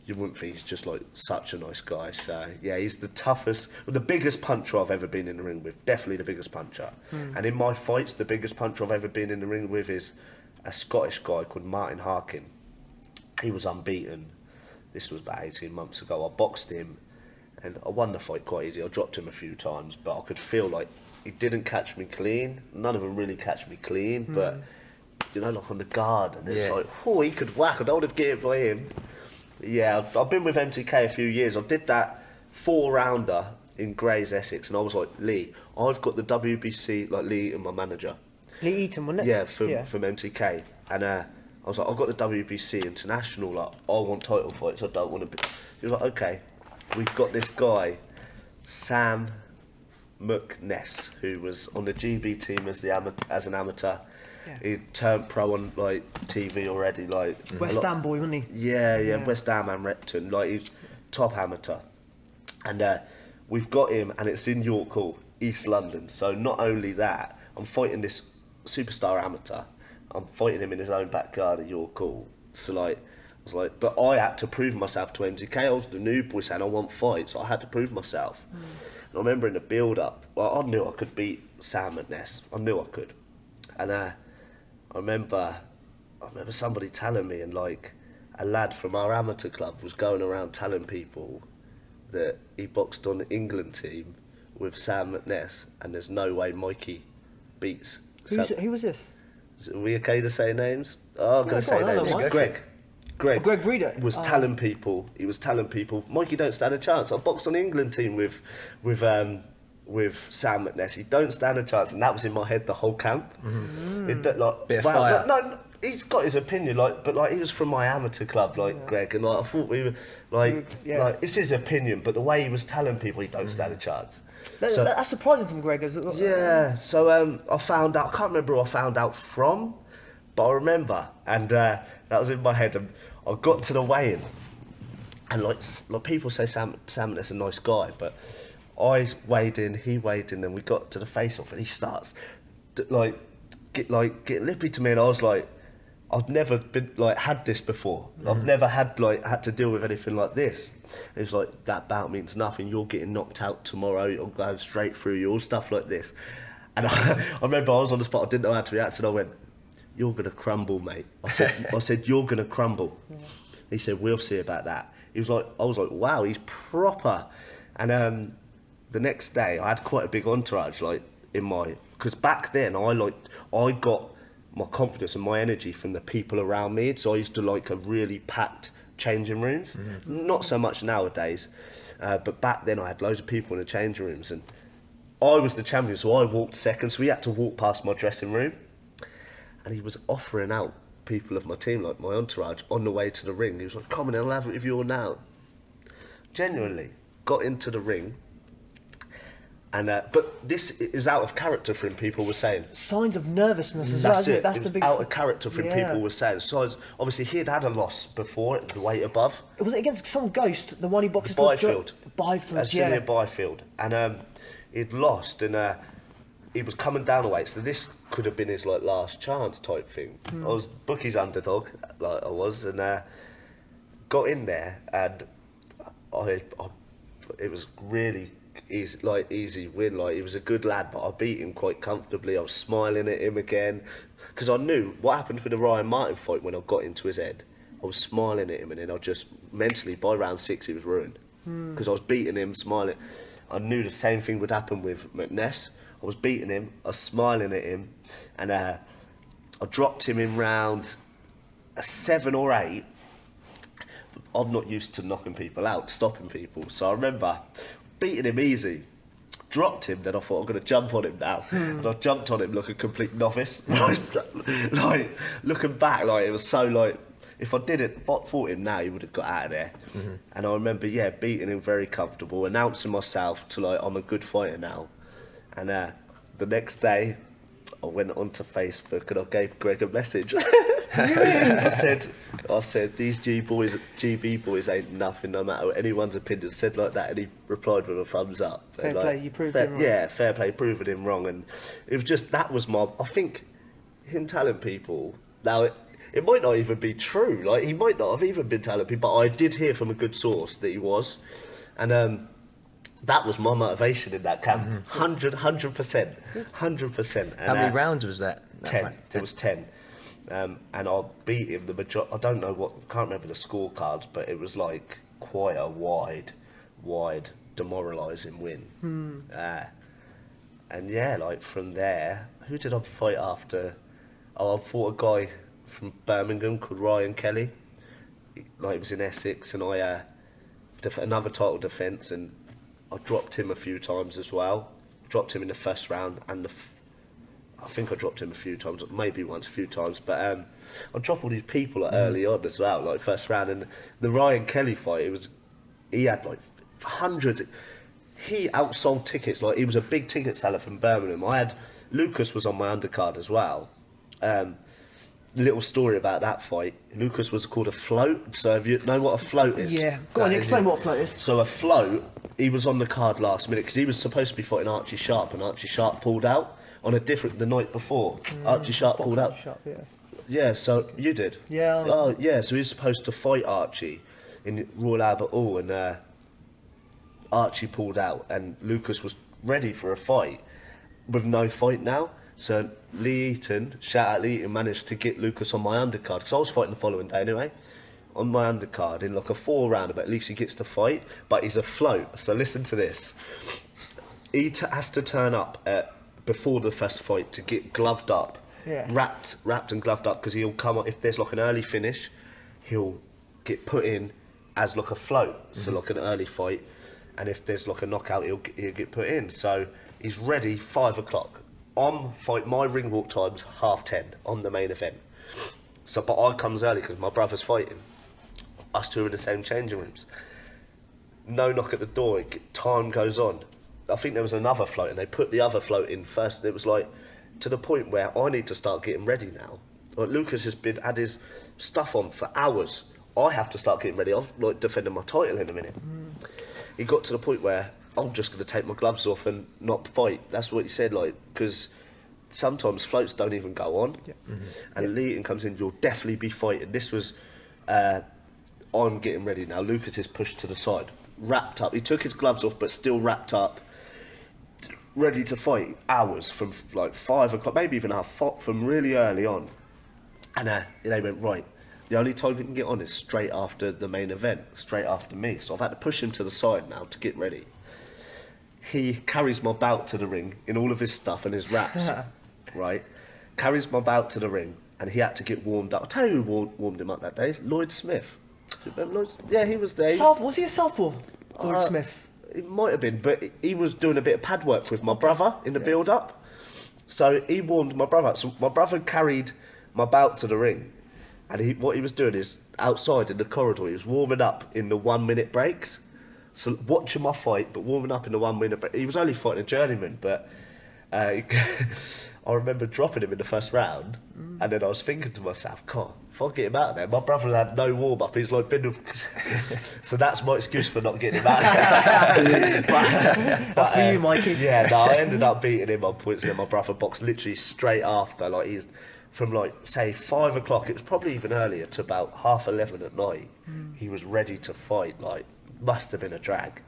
You wouldn't think he's just like such a nice guy. So yeah, he's the toughest, the biggest puncher I've ever been in the ring with. Definitely the biggest puncher. And in my fights, the biggest puncher I've ever been in the ring with is a Scottish guy called Martin Harkin. He was unbeaten. This was about 18 months ago. I boxed him, and I won the fight quite easy. I dropped him a few times, but I could feel like he didn't catch me clean. None of them really catch me clean, but you know, like on the guard, and it's like, oh, he could whack. I don't want to get it by him. Yeah, I've been with MTK a few years. I did that 4-rounder in Grays, Essex, and I was like, Lee, I've got the WBC, like Lee and my manager. Lee Eaton, wasn't it? Yeah, from MTK. And I was like, I've got the WBC International, like, I want title fights, I don't want to be... He was like, okay, we've got this guy, Sam McNess, who was on the GB team as an amateur. He turned pro on like TV already, like West Ham boy, wasn't he? Yeah, West Ham and Repton, like he's top amateur, and we've got him, and it's in York Hall, East London. So not only that, I'm fighting this superstar amateur, I'm fighting him in his own backyard at York Hall. So like, I was like, but I had to prove myself to MTK. I was the new boy saying I want fights, so I had to prove myself. And I remember in the build-up, well, I knew I could beat Sam McNess. I knew I could, and I remember somebody telling me, and like a lad from our amateur club was going around telling people that he boxed on the England team with Sam McNess, and there's no way Mikey beats Sam. Who was this? Are we okay to say names? Oh, I'm going to say names. Greg. Greg Breeder was telling people. He was telling people, Mikey don't stand a chance. I boxed on the England team with Sam McNess. He don't stand a chance, and that was in my head the whole camp. Bit of fire. No, he's got his opinion, but he was from my amateur club, Greg, and I thought we were like it's his opinion, but the way he was telling people he don't stand a chance. That's surprising from Greg as well. Yeah, so I found out. I can't remember who I found out from, but I remember, and that was in my head. And I got to the weigh-in, and like people say, Sam is a nice guy, but I weighed in, he weighed in, and we got to the face-off, and he starts get lippy to me, and I was like, I've never been had this before. I've never had to deal with anything like this. And it's like, that bout means nothing. You're getting knocked out tomorrow. I'm going straight through you. All stuff like this. And I remember I was on the spot. I didn't know how to react, and I went, "You're gonna crumble, mate." I said, "You're gonna crumble." He said, "We'll see about that." I was like, wow, he's proper. And the next day, I had quite a big entourage, in my because back then I got my confidence and my energy from the people around me. So I used to like a really packed changing rooms. Not so much nowadays, but back then I had loads of people in the changing rooms, and I was the champion, so I walked second. So we had to walk past my dressing room, and he was offering out people of my team, like my entourage, on the way to the ring. He was like, "Come on, I'll have it with you all now." Genuinely got into the ring. And but this is out of character for him, people were saying. Signs of nervousness as well, isn't it? That's the biggest... out of character for him, people were saying. So obviously he'd had a loss before, the weight above. Was it against some ghost, the one he boxes... Byfield. Byfield, yeah. Byfield. And he'd lost, and he was coming down a weight, so this could have been his like last chance type thing. I was Bookie's underdog, like I was, and got in there, and it was really... easy win. Like, he was a good lad, but I beat him quite comfortably. I was smiling at him again because I knew what happened with the Ryan Martin fight. When I got into his head, I was smiling at him, and then I just mentally, by round 6 he was ruined because I was beating him, smiling. I knew the same thing would happen with McNess. I was beating him, I was smiling at him, and I dropped him in round 7 or 8. I'm not used to knocking people out, stopping people, so I remember beating him easy, dropped him, then I thought I'm going to jump on him now. And I jumped on him like a complete novice. Like, looking back, like, it was so like, if I fought him now, he would have got out of there. And I remember, beating him very comfortable, announcing myself to like, I'm a good fighter now. And the next day, I went onto Facebook and I gave Greg a message. I said, these GB boys ain't nothing, no matter what anyone's opinion said like that. And he replied with a thumbs up. Fair play, you proved him wrong. Yeah, fair play, proving him wrong. And it was just, that was I think him telling people, now it might not even be true. Like, he might not have even been telling people, but I did hear from a good source that he was. And that was my motivation in that camp. 100%. 100%. How many rounds was that? 10. It was 10. And I beat him the majority. I don't know can't remember the scorecards, but it was like quite a wide, demoralising win. And like from there, who did I fight after? I fought a guy from Birmingham called Ryan Kelly. Like, he was in Essex, and I another title defence, and I dropped him a few times as well. Dropped him in the first round, and I think I dropped him a few times, maybe once, a few times. But I dropped all these people early on as well, like first round. And the Ryan Kelly fight, he had like hundreds. He outsold tickets. Like, he was a big ticket seller from Birmingham. Lucas was on my undercard as well. Little story about that fight. Lucas was called a float. So if you know what a float is, go on, explain what a float is. So a float, he was on the card last minute because he was supposed to be fighting Archie Sharp, and Archie Sharp pulled out on the night before. Archie Sharp pulled out. Yeah, so you did. Yeah. Oh, yeah. So he was supposed to fight Archie in Royal Albert Hall, and Archie pulled out, and Lucas was ready for a fight with no fight now. So Lee Eaton, shout out Lee Eaton, managed to get Lucas on my undercard, because I was fighting the following day anyway, on my undercard in like a 4-rounder, but at least he gets to fight. But he's a float, so listen to this. He has to turn up before the first fight to get gloved up, wrapped and gloved up, because he'll come up, if there's like an early finish, he'll get put in as like a float, so like an early fight, and if there's like a knockout, he'll get put in. So he's ready 5 o'clock. My ring walk time's 10:30 on the main event. So, but I comes early because my brother's fighting. Us two are in the same changing rooms. No knock at the door. Time goes on. I think there was another float, and they put the other float in first. And it was like to the point where I need to start getting ready now. Like, Lucas has had his stuff on for hours. I have to start getting ready. I'm like defending my title in a minute. He got to the point where I'm just going to take my gloves off and not fight. That's what he said, like, because sometimes floats don't even go on. And Lee Eaton comes in, you'll definitely be fighting. This was, I'm getting ready now. Lucas is pushed to the side, wrapped up. He took his gloves off, but still wrapped up, ready to fight. Hours from like 5 o'clock, maybe even from really early on. And they went, right, the only time we can get on is straight after the main event, straight after me. So I've had to push him to the side now to get ready. he carries my bout to the ring in all of his stuff and his wraps, right? Carries my bout to the ring, and he had to get warmed up. I'll tell you who warmed him up that day. Lloyd Smith. Do you remember Lloyd? Yeah, he was there. Was he a southpaw? Lloyd Smith. It might have been, but he was doing a bit of pad work with my brother in the build-up. So he warmed my brother up. So my brother carried my bout to the ring, and what he was doing is outside in the corridor, he was warming up in the 1 minute breaks. So watching my fight, but warming up in the 1 minute break. He was only fighting a journeyman, but I remember dropping him in the first round, and then I was thinking to myself, God, if I get him out of there, my brother had no warm up. He's like been. So that's my excuse for not getting him out of there. That's for you, Mikey. Yeah, no, I ended up beating him on points, and then my brother boxed literally straight after. Like he's from like say 5 o'clock. It was probably even earlier to about 11:30 at night. He was ready to fight. Like must have been a drag.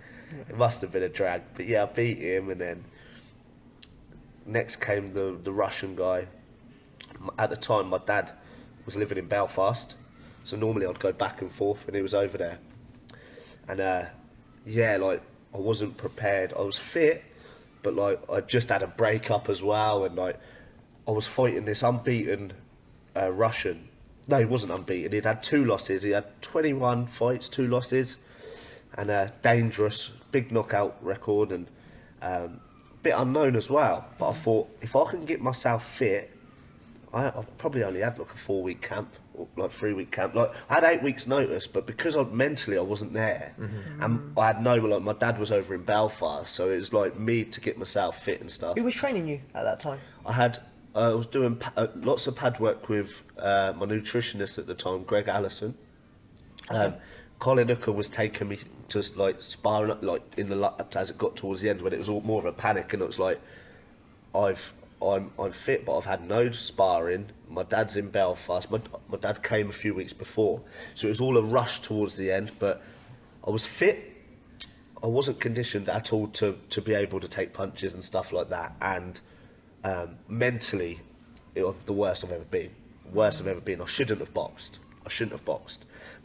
It must have been a drag. But yeah, I beat him, and then. Next came the Russian guy. At the time, my dad was living in Belfast, so normally I'd go back and forth when he was over there. And yeah, like I wasn't prepared. I was fit, but like I just had a breakup as well, and like I was fighting this unbeaten Russian. No, he wasn't unbeaten. He'd had 2 losses. He had 21 fights, 2 losses, and a dangerous, big knockout record, and. Bit unknown as well, but I thought if I can get myself fit, I probably only had like a 4-week camp, or like 3-week camp. Like I had 8 weeks notice, but because mentally I wasn't there, and I had like my dad was over in Belfast, so it was like me to get myself fit and stuff. Who was training you at that time? I was doing lots of pad work with my nutritionist at the time, Greg Allison. Colin Hooker was taking me to like sparring up, like in the as it got towards the end when it was all more of a panic, and it was like I'm fit, but I've had no sparring. My dad's in Belfast. My dad came a few weeks before, so it was all a rush towards the end. But I was fit. I wasn't conditioned at all to be able to take punches and stuff like that, and mentally, it was the worst I've ever been. Worst I've ever been. I shouldn't have boxed.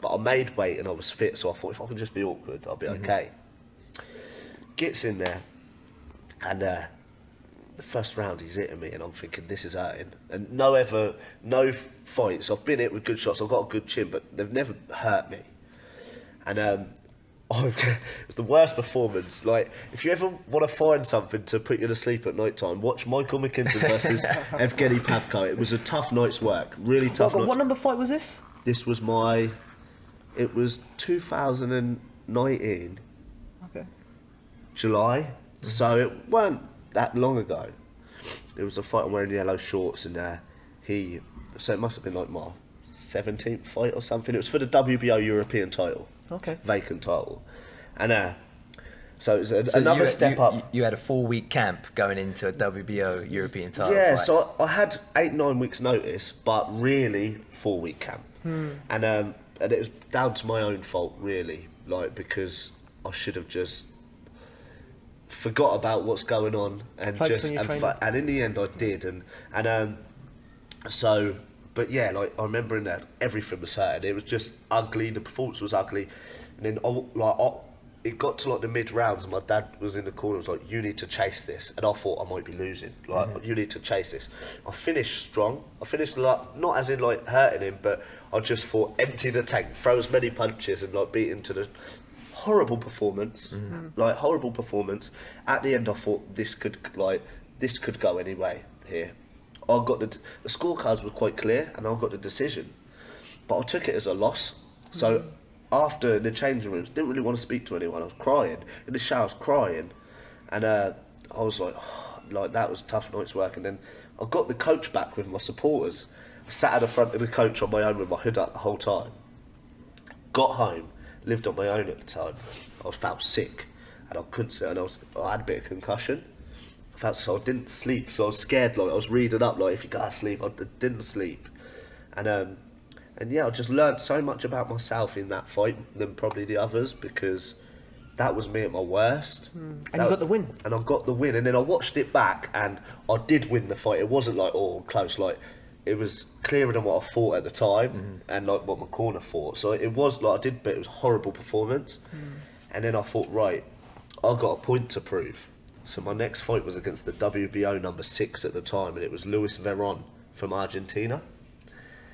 But I made weight and I was fit, so I thought if I can just be awkward, I'll be okay. Gets in there, and the first round he's hitting me, and I'm thinking this is hurting. And no fights. I've been hit with good shots. I've got a good chin, but they've never hurt me. And it was the worst performance. Like if you ever want to find something to put you to sleep at night time, watch Mikey Mckinson versus Evgeny Pavko. It was a tough night's work. Really tough. What number fight was this? This was it was 2019, July, so it weren't that long ago. It was a fight. I'm wearing yellow shorts, and so it must have been like my 17th fight or something. It was for the WBO European title, vacant title, and so it was another step up. You had a 4-week camp going into a WBO European title Yeah, fight. so I had 8-9 weeks notice, but really 4-week camp, and it was down to my own fault, really, like because I should have just forgot about what's going on and and in the end I did, and so. But yeah, like I remember in that everything was hurting. It was just ugly. The performance was ugly, and then it got to like the mid rounds, and my dad was in the corner. Was like, "You need to chase this," and I thought I might be losing. Like, you need to chase this. I finished strong. I finished like not as in like hurting him, but I just thought empty the tank, throw as many punches, and like beat him to the horrible performance. Like horrible performance. At the end, I thought this could go anyway here. I got the scorecards were quite clear, and I got the decision, but I took it as a loss. So after the changing rooms, didn't really want to speak to anyone. I was crying in the shower, I was crying, and I was like that was a tough night's work. And then I got the coach back with my supporters. I sat at the front of the coach on my own with my hood up the whole time. Got home, lived on my own at the time. I felt sick, and I couldn't sit, and I had a bit of concussion. So I didn't sleep, so I was scared. Like I was reading up, like if you gotta sleep, I didn't sleep, and yeah, I just learned so much about myself in that fight than probably the others, because that was me at my worst. And you got the win. And I got the win, and then I watched it back, and I did win the fight. It wasn't like close, like it was clearer than what I thought at the time, and like what my corner thought. So it was like but it was a horrible performance, and then I thought, right, I got a point to prove. So my next fight was against the WBO number 6 at the time, and it was Luis Veron from Argentina.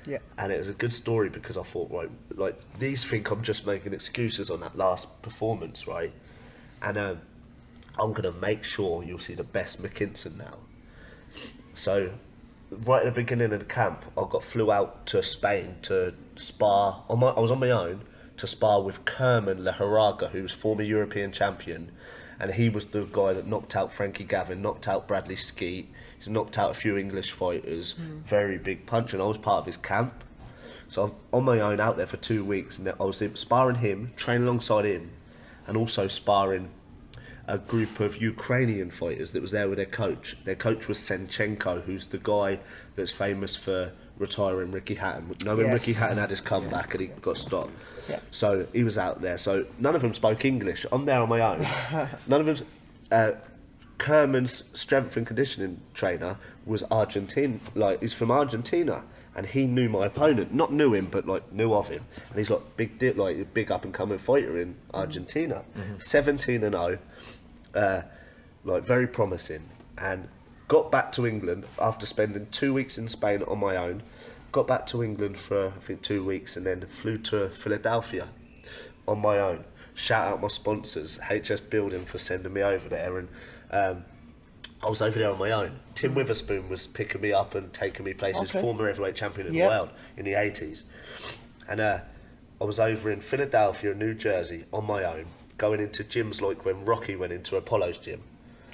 Yeah. And it was a good story because I thought, right, like, these think I'm just making excuses on that last performance, right? And I'm going to make sure you'll see the best Mckinson now. So, right at the beginning of the camp, flew out to Spain to spar. I was on my own to spar with Kerman Leharaga, who was former European champion, and he was the guy that knocked out Frankie Gavin, knocked out Bradley Skeet. He's knocked out a few English fighters. Very big punch, and I was part of his camp. So I was on my own out there for 2 weeks, and I was sparring him, training alongside him, and also sparring a group of Ukrainian fighters that was there with their coach. Their coach was Senchenko, who's the guy that's famous for retiring Ricky Hatton. When Ricky Hatton had his comeback and he got stopped. Yeah. So he was out there. So none of them spoke English. I'm there on my own. None of them... Kerman's strength and conditioning trainer was Argentine, like, he's from Argentina, and he knew my opponent. Not knew him, but like knew of him. And he's like a big up and coming fighter in Argentina. 17-0, like, very promising. And got back to England after spending 2 weeks in Spain on my own. Got back to England for I think 2 weeks, and then flew to Philadelphia on my own. Shout out my sponsors, HS Building, for sending me over there. And I was over there on my own. Tim Witherspoon was picking me up and taking me places, former heavyweight champion in the world in the 80s. And I was over in Philadelphia, New Jersey, on my own, going into gyms like when Rocky went into Apollo's gym.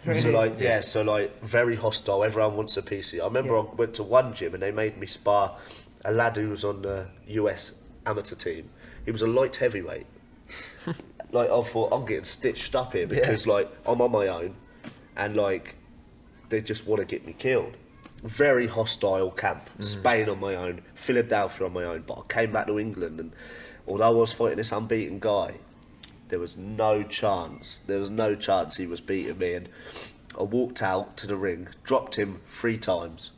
Really? So very hostile, everyone wants a piece of you. I remember I went to one gym and they made me spar a lad who was on the US amateur team. He was a light heavyweight. Like, I thought, I'm getting stitched up here because like, I'm on my own. And like, they just want to get me killed. Very hostile camp. Spain on my own, Philadelphia on my own. But I came back to England, and although I was fighting this unbeaten guy, there was no chance. There was no chance he was beating me. And I walked out to the ring, dropped him 3 times,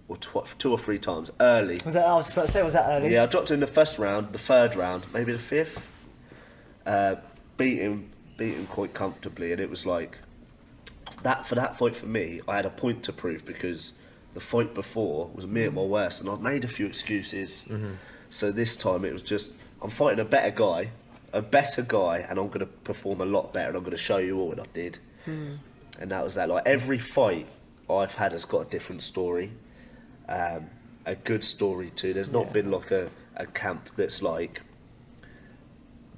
or 2 or 3 times early. Was that? I was about to say, was that early? Yeah, I dropped him in the first round, the third round, maybe the 5th. Beat him quite comfortably, and it was like. For that fight for me, I had a point to prove because the fight before was me at my worst, and I'd made a few excuses. So this time it was just, I'm fighting a better guy, and I'm going to perform a lot better, and I'm going to show you all, and I did. And that was that. Like, every fight I've had has got a different story, a good story too. There's not been like a camp that's like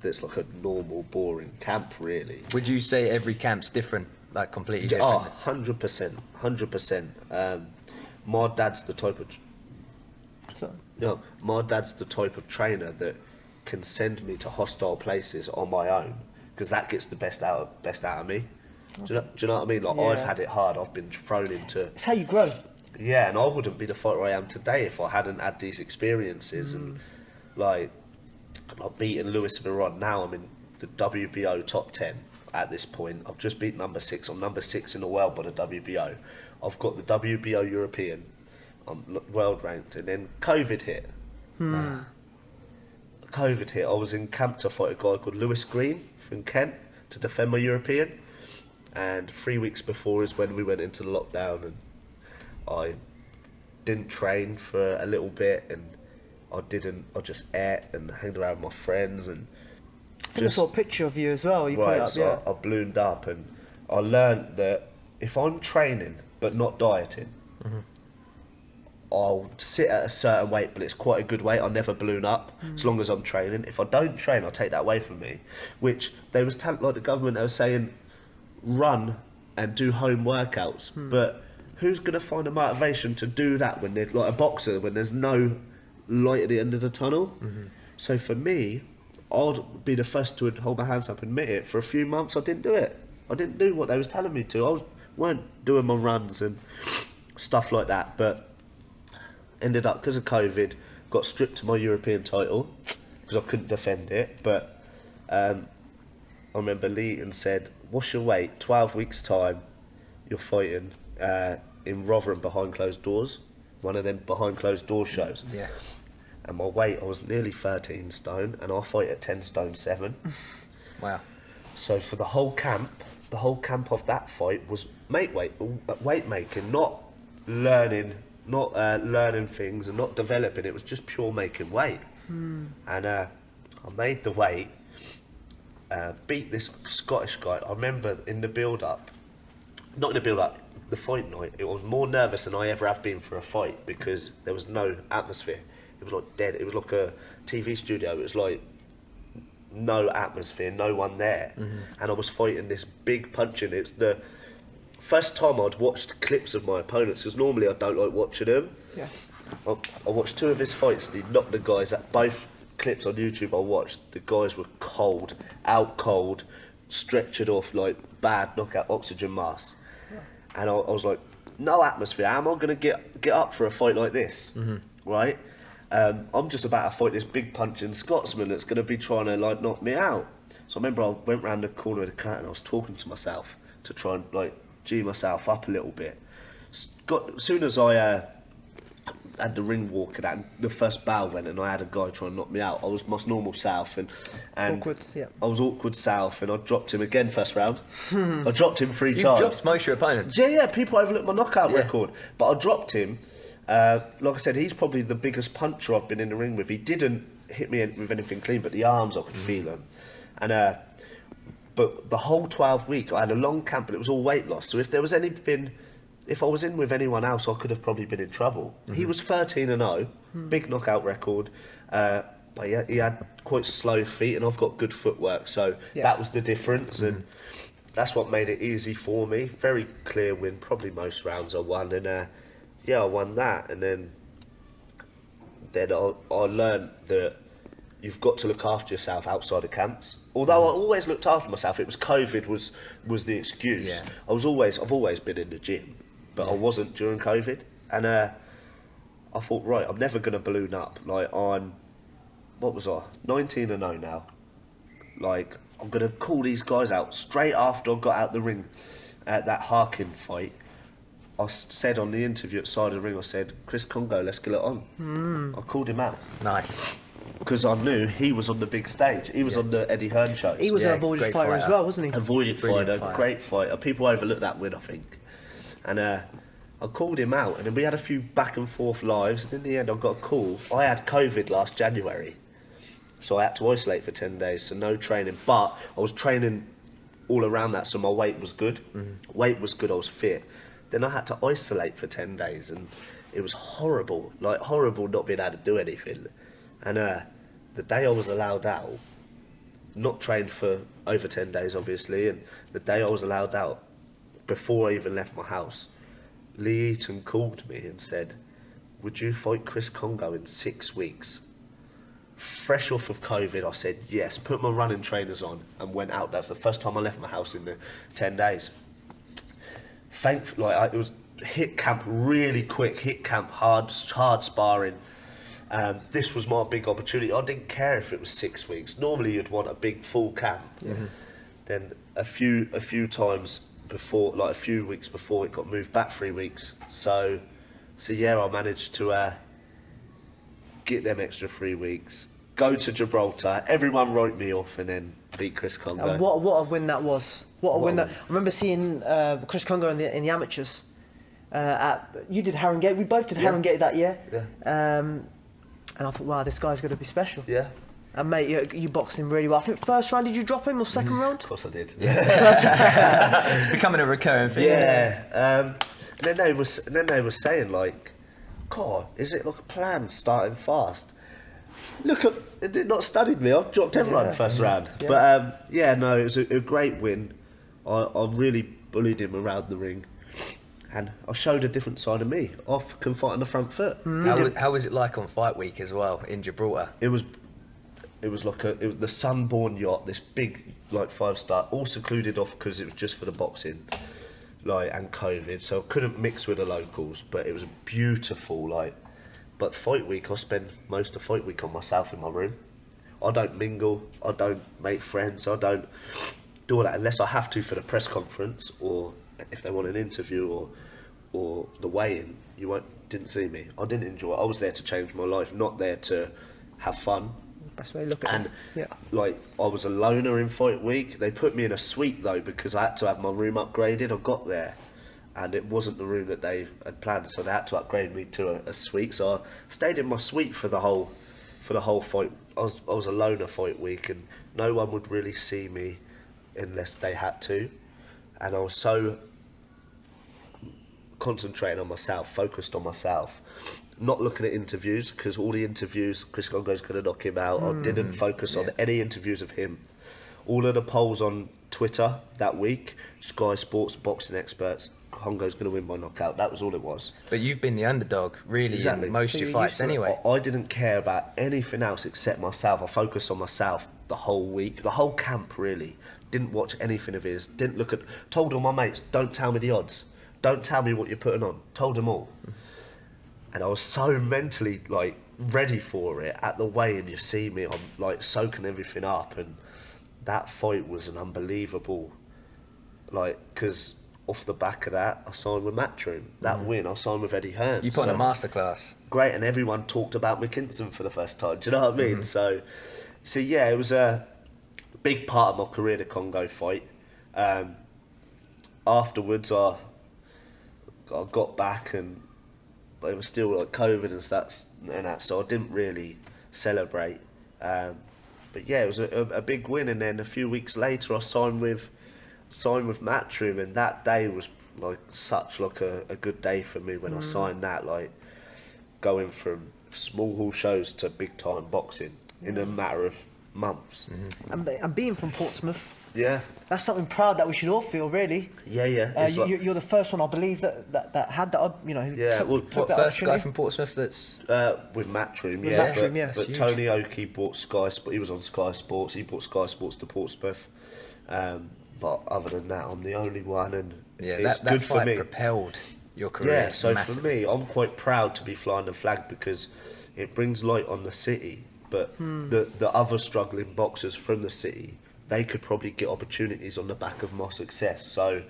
a normal, boring camp, really. Would you say every camp's different? Like, completely different? Oh, 100%. My dad's the type of... my dad's the type of trainer that can send me to hostile places on my own, because that gets the best out of me. Do you know what I mean? Like, I've had it hard. I've been thrown into... It's how you grow. Yeah, and I wouldn't be the fighter I am today if I hadn't had these experiences. And, like, I've beaten Luis Veron. Now I'm in the WBO top 10. At this point, I've just beat number 6. I'm number 6 in the world by the WBO. I've got the WBO European. I'm world ranked, and then COVID hit. COVID hit. I was in camp to fight a guy called Lewis Green from Kent to defend my European. And 3 weeks before is when we went into lockdown, and I didn't train for a little bit, and I just ate and hanged around with my friends, and I saw a picture of you as well. You put it up, so I ballooned up, and I learned that if I'm training but not dieting, I'll sit at a certain weight, but it's quite a good weight. I'll never balloon up as long as I'm training. If I don't train, I'll take that away from me. Which they was like the government, they were saying, run and do home workouts. But who's going to find a motivation to do that when they're like a boxer, when there's no light at the end of the tunnel? So for me, I'd be the first to hold my hands up and admit it. For a few months, I didn't do it. I didn't do what they was telling me to. Weren't doing my runs and stuff like that. But ended up, because of COVID, got stripped of my European title because I couldn't defend it. But I remember Leeton said, "What's your weight? 12 weeks time, you're fighting in Rotherham behind closed doors." One of them behind closed door shows. Yeah. And my weight, I was nearly 13 stone, and I fight at 10 stone 7. Wow. So for the whole camp, the whole camp of that fight was weight making, not learning things and not developing. It was just pure making weight. And I made the weight, beat this Scottish guy. I remember in the build-up, not in the build-up, the fight night, it was more nervous than I ever have been for a fight because there was no atmosphere. It was like dead. It was like a TV studio. It was like no atmosphere, no one there. And I was fighting this big punching. It's the first time I'd watched clips of my opponents, because normally I don't like watching them. Yeah. I watched 2 of his fights and he knocked the guys at both clips on YouTube I watched. The guys were cold, out cold, stretchered off like bad knockout oxygen masks. Yeah. And I was like, no atmosphere. How am I going to get up for a fight like this? Right? I'm just about to fight this big punching Scotsman that's going to be trying to like knock me out. So I remember I went round the corner of the curtain. I was talking to myself to try and like G myself up a little bit. As soon as I had the ring walk and the first bow went and I had a guy trying to knock me out, I was my normal self and awkward, yeah. I was awkward self and I dropped him again first round. I dropped him 3 times. You've dropped most of your opponents. Yeah, people overlook my knockout record, but I dropped him. Like I said, he's probably the biggest puncher I've been in the ring with. He didn't hit me with anything clean, but the arms I could feel them. And but the whole 12 week, I had a long camp, but it was all weight loss. So if there was anything, if I was in with anyone else, I could have probably been in trouble. He was 13-0, big knockout record, but he had quite slow feet, and I've got good footwork, so that was the difference, and that's what made it easy for me. Very clear win, probably most rounds I won, and I won that, and then I learned that you've got to look after yourself outside of camps. Although I always looked after myself, it was COVID was the excuse. Yeah. I've always been in the gym, but I wasn't during COVID, and I thought, right, I'm never gonna balloon up. Like I'm, what was I, 19-0 now. Like I'm gonna call these guys out straight after I got out the ring at that Harkin fight. I said on the interview at the side of the ring, I said, Chris Congo, let's get it on. I called him out. Nice. Because I knew he was on the big stage. He was on the Eddie Hearn shows. He was an avoided fighter as well, wasn't he? Avoided fighter, great fighter. People overlook that win, I think. And I called him out, and then we had a few back and forth lives, and in the end I got a call. I had COVID last January, so I had to isolate for 10 days, so no training. But I was training all around that, so my weight was good. Weight was good, I was fit. Then I had to isolate for 10 days, and it was horrible, like horrible not being able to do anything. And the day I was allowed out, not trained for over 10 days obviously, and the day I was allowed out, before I even left my house, Lee Eaton called me and said, would you fight Chris Congo in 6 weeks? Fresh off of COVID, I said yes, put my running trainers on and went out. That's the first time I left my house in the 10 days. It was hit camp really quick, hit camp hard sparring. This was my big opportunity. I didn't care if it was 6 weeks. Normally you'd want a big full camp. Then a few times before, like a few weeks before, it got moved back 3 weeks. So yeah, I managed to get them extra 3 weeks, go to Gibraltar, everyone wrote me off, and then beat Chris Congo. And what a win that was. What a win that. I remember seeing Chris Congo in the amateurs. You did Harringay. We both did Harringay that year. And I thought, wow, this guy's going to be special. Yeah. And mate, you boxed him really well. I think first round, did you drop him, or second round? Of course I did. It's becoming a recurring thing. Yeah. And then they were saying like, God, is it like a plan starting fast? Look, it did not studied me. I've dropped everyone in the first round. Yeah. But no, it was a great win. I really bullied him around the ring. And I showed a different side of me. I can fight on the front foot. How was it like on fight week as well in Gibraltar? It was like the Sunborn yacht, this big like 5-star, all secluded off because it was just for the boxing, like, and COVID. So I couldn't mix with the locals, but it was beautiful. Like, but fight week, I spend most of fight week on myself in my room. I don't mingle. I don't make friends. I don't do all that unless I have to for the press conference, or if they want an interview, or the weigh-in. Didn't see me. I didn't enjoy it. I was there to change my life, not there to have fun. That's the way you look at it. Like, I was a loner in fight week. They put me in a suite though because I had to have my room upgraded. I got there and it wasn't the room that they had planned, so they had to upgrade me to a suite. So I stayed in my suite for the whole fight. I was a loner fight week, and no one would really see me unless they had to. And I was so concentrating on myself, focused on myself, not looking at interviews, because all the interviews, Chris Congo's going to knock him out. I didn't focus on any interviews of him. All of the polls on Twitter that week, Sky Sports, boxing experts, Congo's going to win by knockout. That was all it was. But you've been the underdog, really, in most of your fights anyway. I didn't care about anything else except myself. I focused on myself the whole week, the whole camp, really. Didn't watch anything of his, didn't look at... Told all my mates, don't tell me the odds. Don't tell me what you're putting on. Told them all. And I was so mentally, like, ready for it. At the weigh-in, you see me, I'm, like, soaking everything up. And that fight was an unbelievable... Like, because... Off the back of that, I signed with Matchroom. That win, I signed with Eddie Hearns. You put on a masterclass. Great, and everyone talked about Mckinson for the first time. Do you know what I mean? So yeah, it was a big part of my career, the Congo fight. Afterwards, I got back, and it was still like COVID and that, so I didn't really celebrate. But yeah, it was a big win, and then a few weeks later, I signed with Matchroom, and that day was like such like a good day for me when I signed that, like going from small hall shows to big time boxing in a matter of months. And being from Portsmouth, yeah, that's something proud that we should all feel, really. You're the first one, I believe, that had that, you know, who took that first guy from Portsmouth that's with Matchroom, but Tony Oakey bought Sky Sports. He was on Sky Sports. He bought Sky Sports to Portsmouth. But other than that, I'm the only one, and it's that good for me. Propelled your career. Yeah, so massively. for me, I'm quite proud to be flying the flag because it brings light on the city. But the other struggling boxers from the city, they could probably get opportunities on the back of my success. So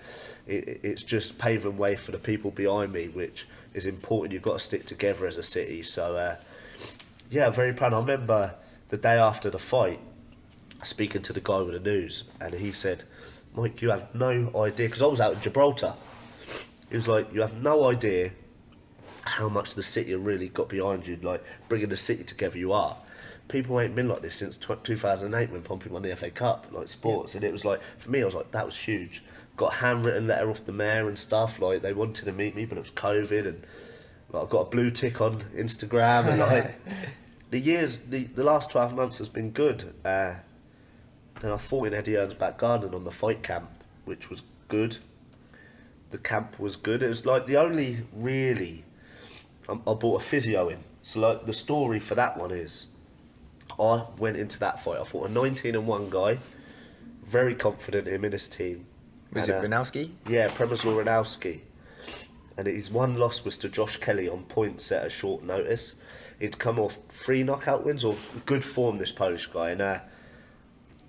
it's just paving way for the people behind me, which is important. You've got to stick together as a city. So yeah, very proud. I remember the day after the fight, speaking to the guy with the news, and he said, Mike, you have no idea, because I was out in Gibraltar. He was like, you have no idea how much the city have really got behind you, like bringing the city together you are. People ain't been like this since 2008 when Pompey won the FA Cup, like sports. And it was like, for me, I was like, that was huge. Got a handwritten letter off the mayor and stuff, like they wanted to meet me, but it was COVID, and like, I got a blue tick on Instagram, and like the last 12 months has been good. Then I fought in Eddie Hearns' back garden on the fight camp, which was good. The camp was good. It was like the only really... I brought a physio in. So like the story for that one is, I went into that fight. I fought a 19-1 guy, very confident him in his team. Was it Ranowski? Yeah, Przemysław Ranowski. And his one loss was to Josh Kelly on points at a short notice. He'd come off 3 knockout wins, or good form, this Polish guy. And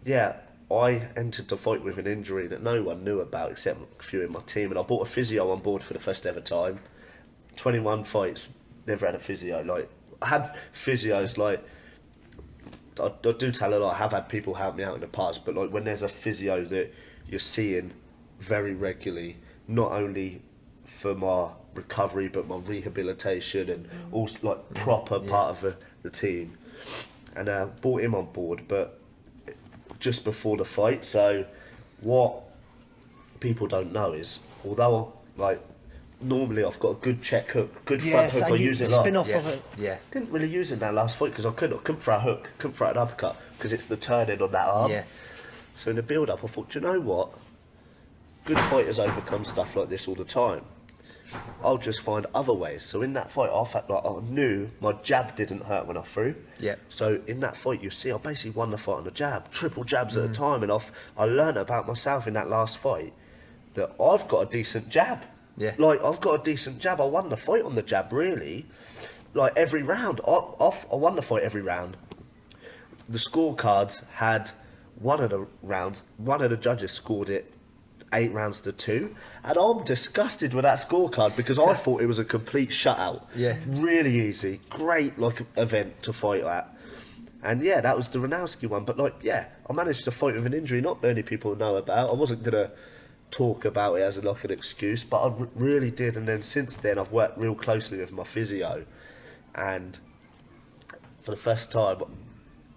yeah, I entered the fight with an injury that no one knew about except a few in my team, and I brought a physio on board for the first ever time. 21 fights, never had a physio. Like, I had physios, like, I do tell a lot, I have had people help me out in the past, but like when there's a physio that you're seeing very regularly, not only for my recovery but my rehabilitation and also like proper part of the team, and brought him on board, but just before the fight. So what people don't know is, although like normally I've got a good check hook, good front hook, I use it a lot. Spin off of it. Yeah. Didn't really use it in that last fight because I couldn't throw a hook, couldn't throw an uppercut because it's the turning on that arm. Yeah. So in the build up I thought, do you know what? Good fighters overcome stuff like this all the time. I'll just find other ways. So in that fight, I knew my jab didn't hurt when I threw. Yeah. So in that fight, you see, I basically won the fight on the jab, triple jabs at a time, and I learned about myself in that last fight that I've got a decent jab. Yeah. Like, I've got a decent jab. I won the fight on the jab, really. Like, every round. I won the fight every round. The scorecards had one of the judges scored it 8 rounds to 2, and I'm disgusted with that scorecard because I thought it was a complete shutout. Yeah. Really easy, great like event to fight at. And yeah, that was the Ranowski one. But like, yeah, I managed to fight with an injury not many people know about. I wasn't gonna talk about it as like an excuse, but I really did. And then since then, I've worked real closely with my physio, and for the first time,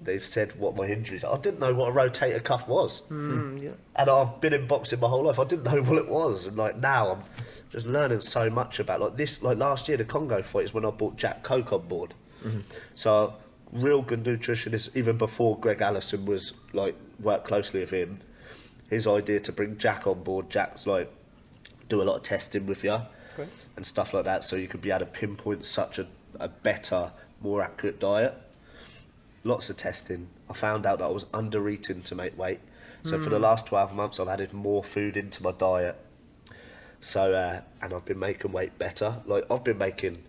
they've said what my injuries are. I didn't know what a rotator cuff was. Yeah. And I've been in boxing my whole life. I didn't know what it was. And like now I'm just learning so much about like this. Like last year, the Congo fight is when I brought Jack Coke on board. So real good nutritionist, even before Greg Allison was like worked closely with him. His idea to bring Jack on board. Jack's like do a lot of testing with you and stuff like that, so you could be able to pinpoint such a better, more accurate diet. Lots of testing. I found out that I was under eating to make weight. So for the last 12 months, I've added more food into my diet. So and I've been making weight better. Like I've been making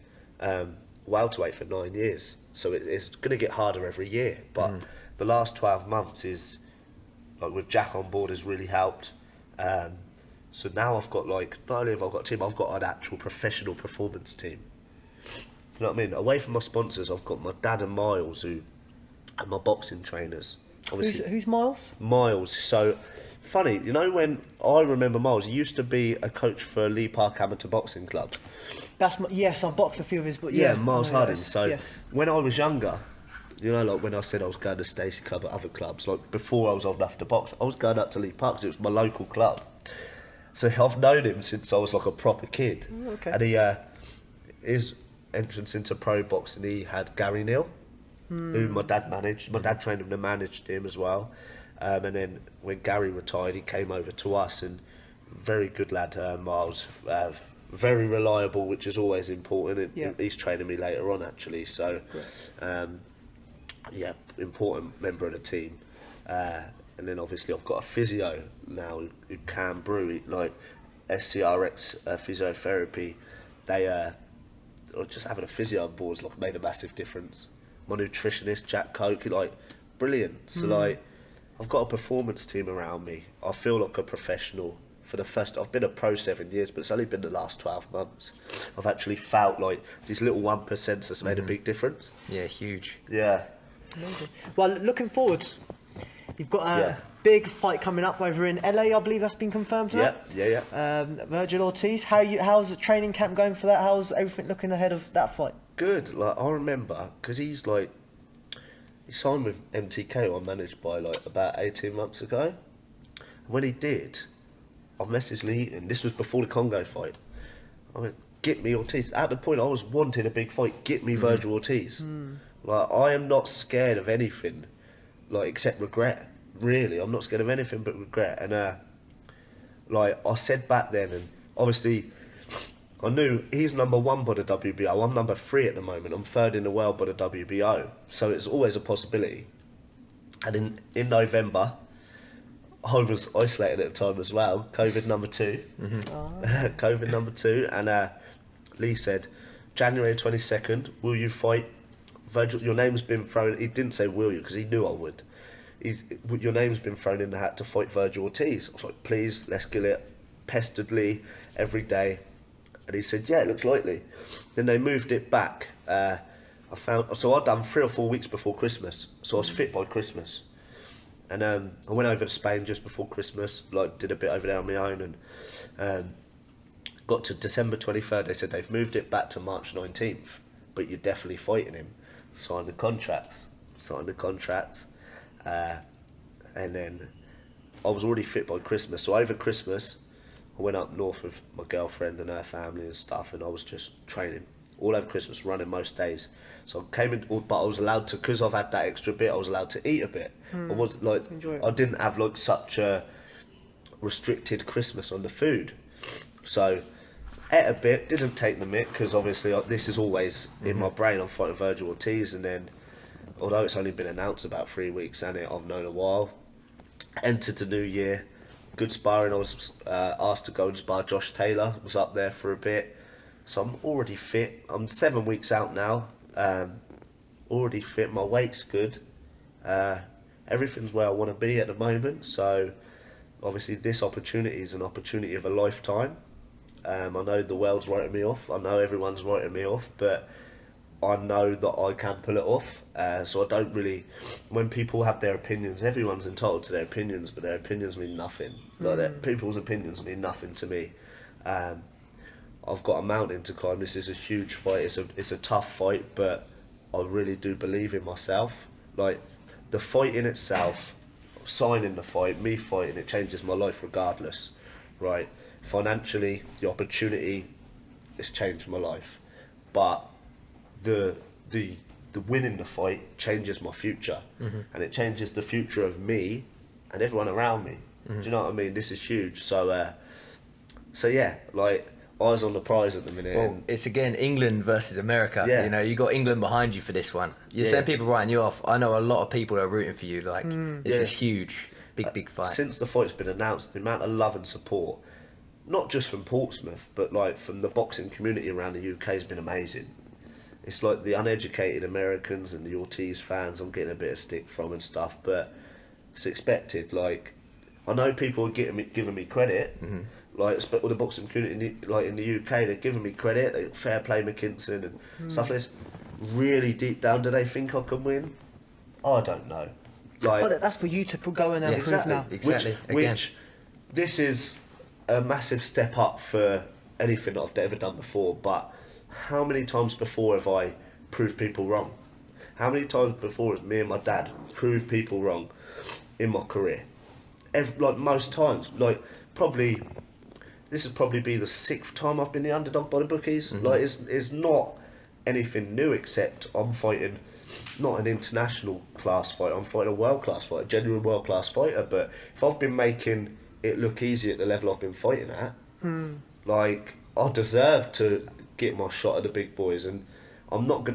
welterweight for 9 years. So it's going to get harder every year. But the last 12 months is like with Jack on board has really helped. So now I've got like not only have I got a team, I've got an actual professional performance team. You know what I mean? Away from my sponsors, I've got my dad and Miles who are my boxing trainers. Obviously, Who's Miles? Miles. So funny, you know when I remember Miles, he used to be a coach for Lee Park Amateur Boxing Club. Yes, I've boxed a few of his, but Miles Harding. So yes. when I was younger, you know, like when I said I was going to Stacey Club at other clubs, like before I was old enough to box, I was going up to Lee Park because it was my local club. So I've known him since I was like a proper kid. Okay. And he, his entrance into pro boxing, he had Gary Neal, who my dad managed. My dad trained him and managed him as well. And then when Gary retired, he came over to us, and very good lad, Miles. Very reliable, which is always important. He's training me later on, actually. So, important member of the team. And then obviously I've got a physio now who can brew, like SCRX physiotherapy. They just having a physio on board has like made a massive difference. My nutritionist Jack Coke, like brilliant. So like I've got a performance team around me. I feel like a professional. For the first, I've been a pro 7 years, but it's only been the last 12 months. I've actually felt like these little 1% has made a big difference. Yeah, huge. Yeah. Amazing. Well, looking forward, you've got a big fight coming up over in LA, I believe that's been confirmed. Yeah. Virgil Ortiz. How's the training camp going for that? How's everything looking ahead of that fight? Good. Like I remember, because he signed with MTK, or managed by like about 18 months ago. When he did, I messaged Lee, and this was before the Congo fight. I went, get me Ortiz. At the point I was wanting a big fight, get me Virgil Ortiz. Like I am not scared of anything, like except regret. Really, I'm not scared of anything but regret. And like I said back then, and obviously I knew he's number 1 by the WBO. I'm number 3 at the moment. I'm 3rd in the world by the WBO. So it's always a possibility. And in November, I was isolated at the time as well. COVID number 2. COVID number 2. And Lee said, January 22nd, will you fight Virgil? Your name's been thrown. He didn't say will you, because he knew I would. Your name's been thrown in the hat to fight Virgil Ortiz. I was like, please, let's get it. Pestered Lee every day. And he said, yeah, it looks likely. Then they moved it back. I'd done 3 or 4 weeks before Christmas. So I was fit by Christmas. And I went over to Spain just before Christmas, like did a bit over there on my own, and got to December 23rd. They said they've moved it back to March 19th, but you're definitely fighting him. Signed the contracts, and then I was already fit by Christmas. So over Christmas, I went up north with my girlfriend and her family and stuff, and I was just training all over Christmas, running most days. So I came in, but I was allowed to, because I've had that extra bit, I was allowed to eat a bit. I was like, I didn't have like such a restricted Christmas on the food. So ate a bit, didn't take the mick, because obviously this is always in my brain. I'm fighting Virgil Ortiz, and then although it's only been announced about 3 weeks, and I've known a while. Entered the new year, good sparring. I was asked to go and spar Josh Taylor. Was up there for a bit. So I'm already fit. I'm 7 weeks out now. Already fit. My weight's good. Everything's where I want to be at the moment. So obviously this opportunity is an opportunity of a lifetime. I know the world's writing me off. I know everyone's writing me off. But I know that I can pull it off. So I don't really, when people have their opinions, everyone's entitled to their opinions, but their opinions mean nothing. Like people's opinions mean nothing to me. I've got a mountain to climb. This is a huge fight. It's a tough fight, but I really do believe in myself. Like, the fight in itself, signing the fight, me fighting, it changes my life regardless, right? Financially, the opportunity, it's changed my life. But the winning the fight changes my future, and it changes the future of me and everyone around me. Do you know what I mean? This is huge. So yeah, like, eyes on the prize at the minute. Well, it's again England versus America. Yeah. You know, you got England behind you for this one. You said people writing you off. I know a lot of people are rooting for you. Like, this is huge, big fight. Since the fight's been announced, the amount of love and support, not just from Portsmouth, but like from the boxing community around the UK, has been amazing. It's like the uneducated Americans and the Ortiz fans I'm getting a bit of stick from and stuff, but it's expected. Like, I know people are giving me credit. Like, with the boxing community, like in the UK, they're giving me credit. Like, fair play McKinson and stuff like this. Really deep down, do they think I can win? I don't know. Like, well, that's for you to go in and prove now. Exactly. Which this is a massive step up for anything that I've ever done before. But how many times before have I proved people wrong? How many times before has me and my dad proved people wrong in my career? Like, most times. Like, probably. This would probably be the 6th time I've been the underdog by the bookies. Like, it's not anything new, except I'm fighting not an international class fighter, I'm fighting a world class fighter, a genuine world class fighter. But if I've been making it look easy at the level I've been fighting at, like, I deserve to get my shot at the big boys. And I'm not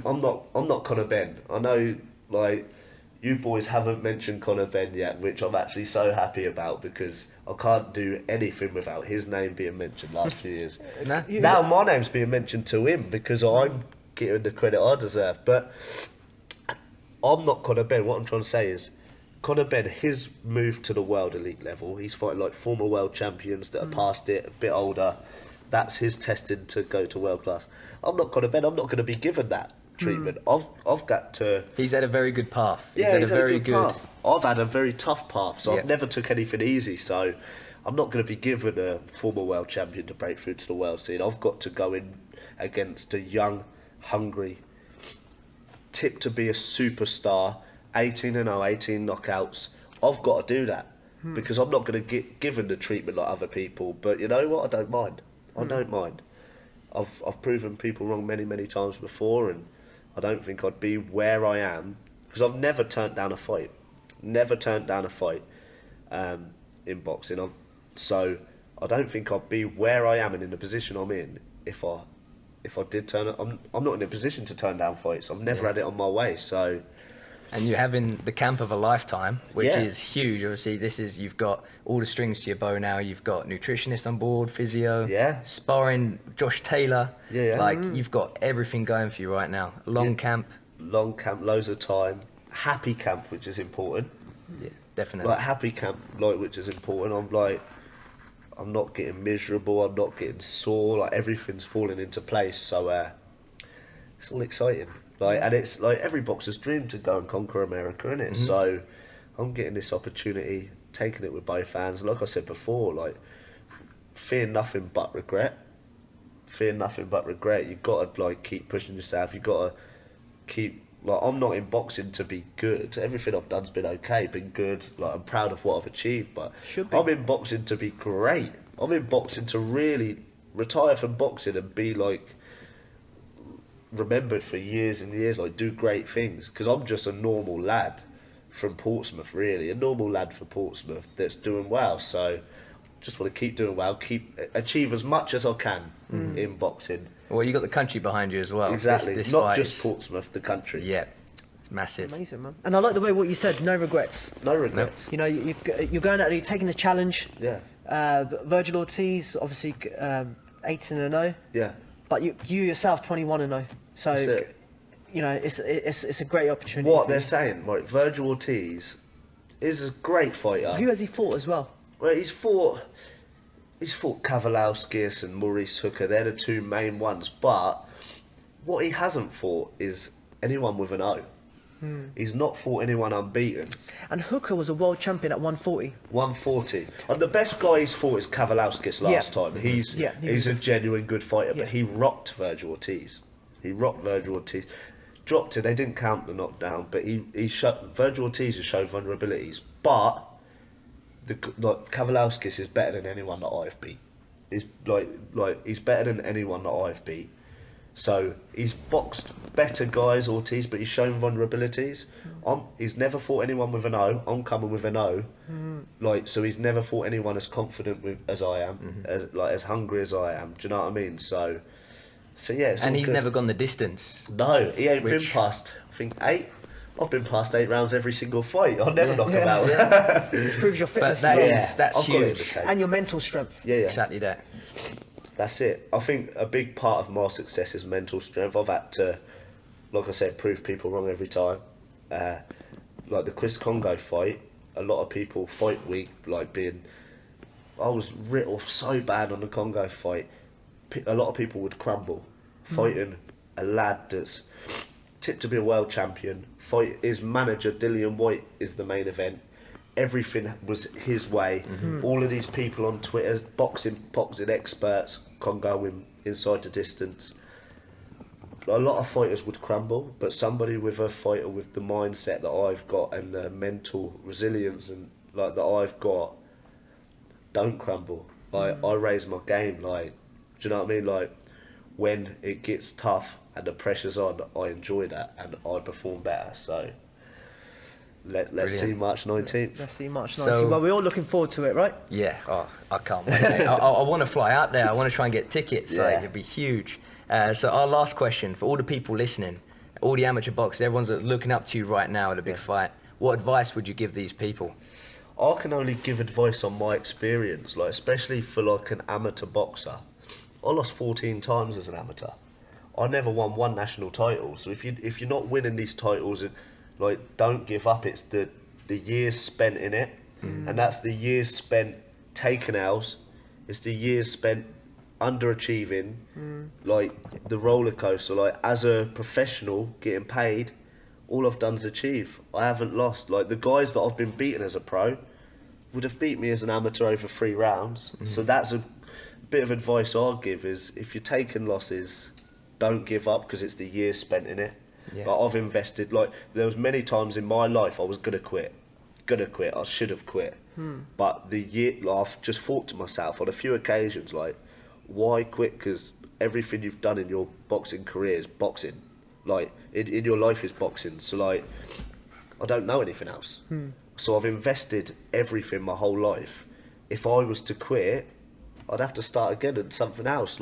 Conor Benn. I know, like, you boys haven't mentioned Conor Benn yet, which I'm actually so happy about, because I can't do anything without his name being mentioned last few years. Now my name's being mentioned to him because I'm getting the credit I deserve. But I'm not Conor Benn. What I'm trying to say is, Conor Benn, his move to the world elite level, he's fighting like former world champions that are past it, a bit older. That's his testing to go to world class. I'm not Conor Benn. I'm not going to be given that treatment. I've got to. He's had a very good path. He's had a very good path. I've had a very tough path, so I've never took anything easy. So I'm not going to be given a former world champion to break through to the world scene. I've got to go in against a young, hungry, tipped to be a superstar, 18-0, 18 knockouts. I've got to do that because I'm not going to get given the treatment like other people. But you know what? I don't mind. I don't mind. I've proven people wrong many times before, and I don't think I'd be where I am because I've never turned down a fight. Never turned down a fight in boxing. So I don't think I'd be where I am and in the position I'm in if I did turn it. I'm not in a position to turn down fights. I've never had it on my way. So. And you're having the camp of a lifetime, which is huge. Obviously, you've got all the strings to your bow now. You've got nutritionist on board, physio, sparring, Josh Taylor. Like, you've got everything going for you right now. Long camp, loads of time. Happy camp, which is important. Yeah, definitely. Like, happy camp, like, which is important. I'm not getting miserable. I'm not getting sore. Like, everything's falling into place. So it's all exciting. Like, and it's like every boxer's dream to go and conquer America, isn't it? So I'm getting this opportunity, taking it with both hands. Like I said before, like, fear nothing but regret. Fear nothing but regret. You've got to, like, keep pushing yourself. You've got to keep, like, I'm not in boxing to be good. Everything I've done's been okay, been good. Like, I'm proud of what I've achieved, but I'm in boxing to be great. I'm in boxing to really retire from boxing and be, like, remembered for years and years, like, do great things, because I'm just a normal lad from Portsmouth, really, a normal lad for Portsmouth that's doing well. So just want to keep doing well, achieve as much as I can in boxing. Well, you got the country behind you as well. Exactly, this not just Portsmouth, the country. Yeah, it's massive. Amazing, man. And I like the way what you said, no regrets. No regrets. You know, you're going out there, you're taking a challenge. Virgil Ortiz, obviously 18-0. Yeah. But you yourself 21-0. So, you know, it's a great opportunity. What they're saying, like, Virgil Ortiz is a great fighter. Who has he fought as well? Well, he's fought Kavalauskas and Maurice Hooker. They're the two main ones. But what he hasn't fought is anyone with an O. He's not fought anyone unbeaten. And Hooker was a world champion at 140. 140. And the best guy he's fought is Kavalauskas last time. He's a genuine good fighter, but he rocked Virgil Ortiz. Dropped it. They didn't count the knockdown, but Virgil Ortiz has shown vulnerabilities. But Kavalauskas is better than anyone that I've beat. He's he's better than anyone that I've beat. So he's boxed better guys, Ortiz, but he's shown vulnerabilities. He's never fought anyone with an O. I'm coming with an O. So he's never fought anyone as confident as I am, as hungry as I am. Do you know what I mean? So yeah. And he's never gone the distance. No, he ain't been past. I think 8. I've been past 8 rounds every single fight. I'll never knock him out. It proves your fitness. But that's huge. And your mental strength. Yeah. Exactly that. That's it. I think a big part of my success is mental strength. I've had to, like I said, prove people wrong every time. Like the Chris Congo fight, a lot of people fight week, I was written off so bad on the Congo fight. A lot of people would crumble. Fighting a lad that's tipped to be a world champion. His manager, Dillian White, is the main event. Everything was his way. All of these people on Twitter, boxing experts, Congo inside the distance. A lot of fighters would crumble, but somebody with a fighter with the mindset that I've got and the mental resilience and that I've got, don't crumble. I raise my game. Do you know what I mean? When it gets tough and the pressure's on, I enjoy that and I perform better. So. Let's see March 19th. Let's see March 19th. Well, we're all looking forward to it, right? Yeah. Oh, I can't wait. I want to fly out there. I want to try and get tickets. It'd be huge. So our last question for all the people listening, all the amateur boxers, everyone's looking up to you right now at a big fight. What advice would you give these people? I can only give advice on my experience, especially for an amateur boxer. I lost 14 times as an amateur. I never won one national title. So if you're not winning these titles, don't give up. It's the years spent in it, and that's the years spent taking L's. It's the years spent underachieving, the roller coaster. As a professional getting paid, all I've done is achieve. I haven't lost. The guys that I've been beaten as a pro would have beat me as an amateur over 3 rounds. So that's a bit of advice I'll give: is if you're taking losses, don't give up, because it's the years spent in it. I've invested. There was many times in my life I was gonna quit. I should have quit. But I've just thought to myself on a few occasions, why quit? Because everything you've done in your boxing career is boxing. In your life is boxing. So I don't know anything else. So I've invested everything my whole life. If I was to quit, I'd have to start again and something else.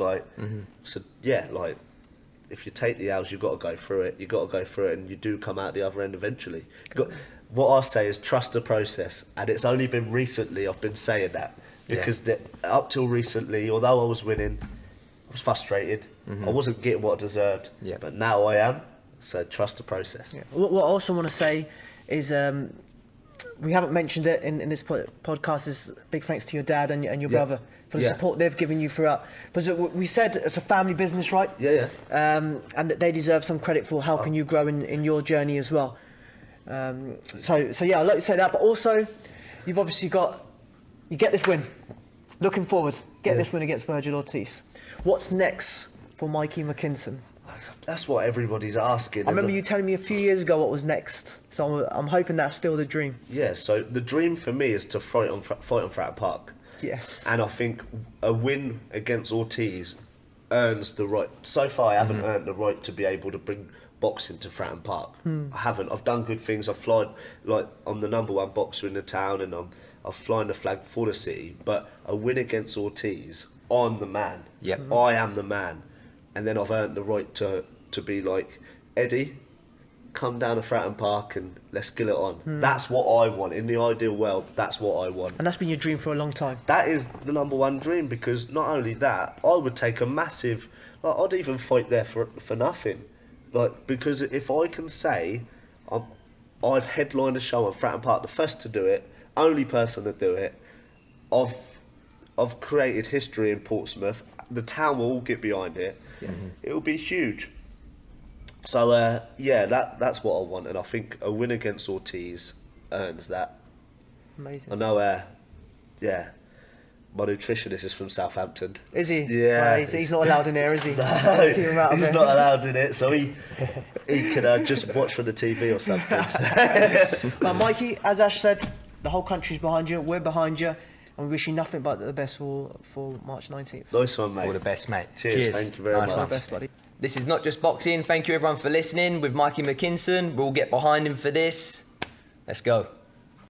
If you take the L's, you've got to go through it. And you do come out the other end eventually. What I say is trust the process, and it's only been recently I've been saying that, because up till recently, although I was winning, I was frustrated. I wasn't getting what I deserved, but now I am. So trust the process. What I also want to say is, we haven't mentioned it in this podcast, is big thanks to your dad and your brother for the support they've given you throughout. Because we said it's a family business, right? And that they deserve some credit for helping you grow in your journey as well. So I'll let you say that. But also, you've obviously you get this win. Looking forward, this win against Virgil Ortiz. What's next for Mikey Mckinson? That's what everybody's asking. I remember you telling me a few years ago what was next, so I'm hoping that's still the dream. Yeah, so the dream for me is to fight on Fratton Park. Yes. And I think a win against Ortiz earns the right. So far, I haven't earned the right to be able to bring boxing to Fratton Park. I haven't. I've done good things. I've flown, I'm the #1 boxer in the town, and I've flown the flag for the city. But a win against Ortiz, I'm the man. I am the man. And then I've earned the right to be like, Eddie, come down to Fratton Park and let's get it on. That's what I want. In the ideal world, that's what I want. And that's been your dream for a long time. That is the #1 dream, because not only that, I would take a massive... I'd even fight there for nothing. Because if I can say I've headlined a show on Fratton Park, the first to do it, only person to do it, I've created history in Portsmouth. The town will all get behind it. It will be huge. So yeah, that's what I want, and I think a win against Ortiz earns that. Amazing. I know. Yeah. My nutritionist is from Southampton. Is he? Yeah. He's not allowed in there, is he? No, he's not allowed in it, so he can just watch from the TV or something. But Mikey, as Ash said, the whole country's behind you, we're behind you, and we wish you nothing but the best for March 19th. Nice one, mate. All the best, mate. Cheers. Thank you very much. All the best, buddy. This is Not Just Boxing. Thank you everyone for listening with Mikey Mckinson. We'll get behind him for this. Let's go.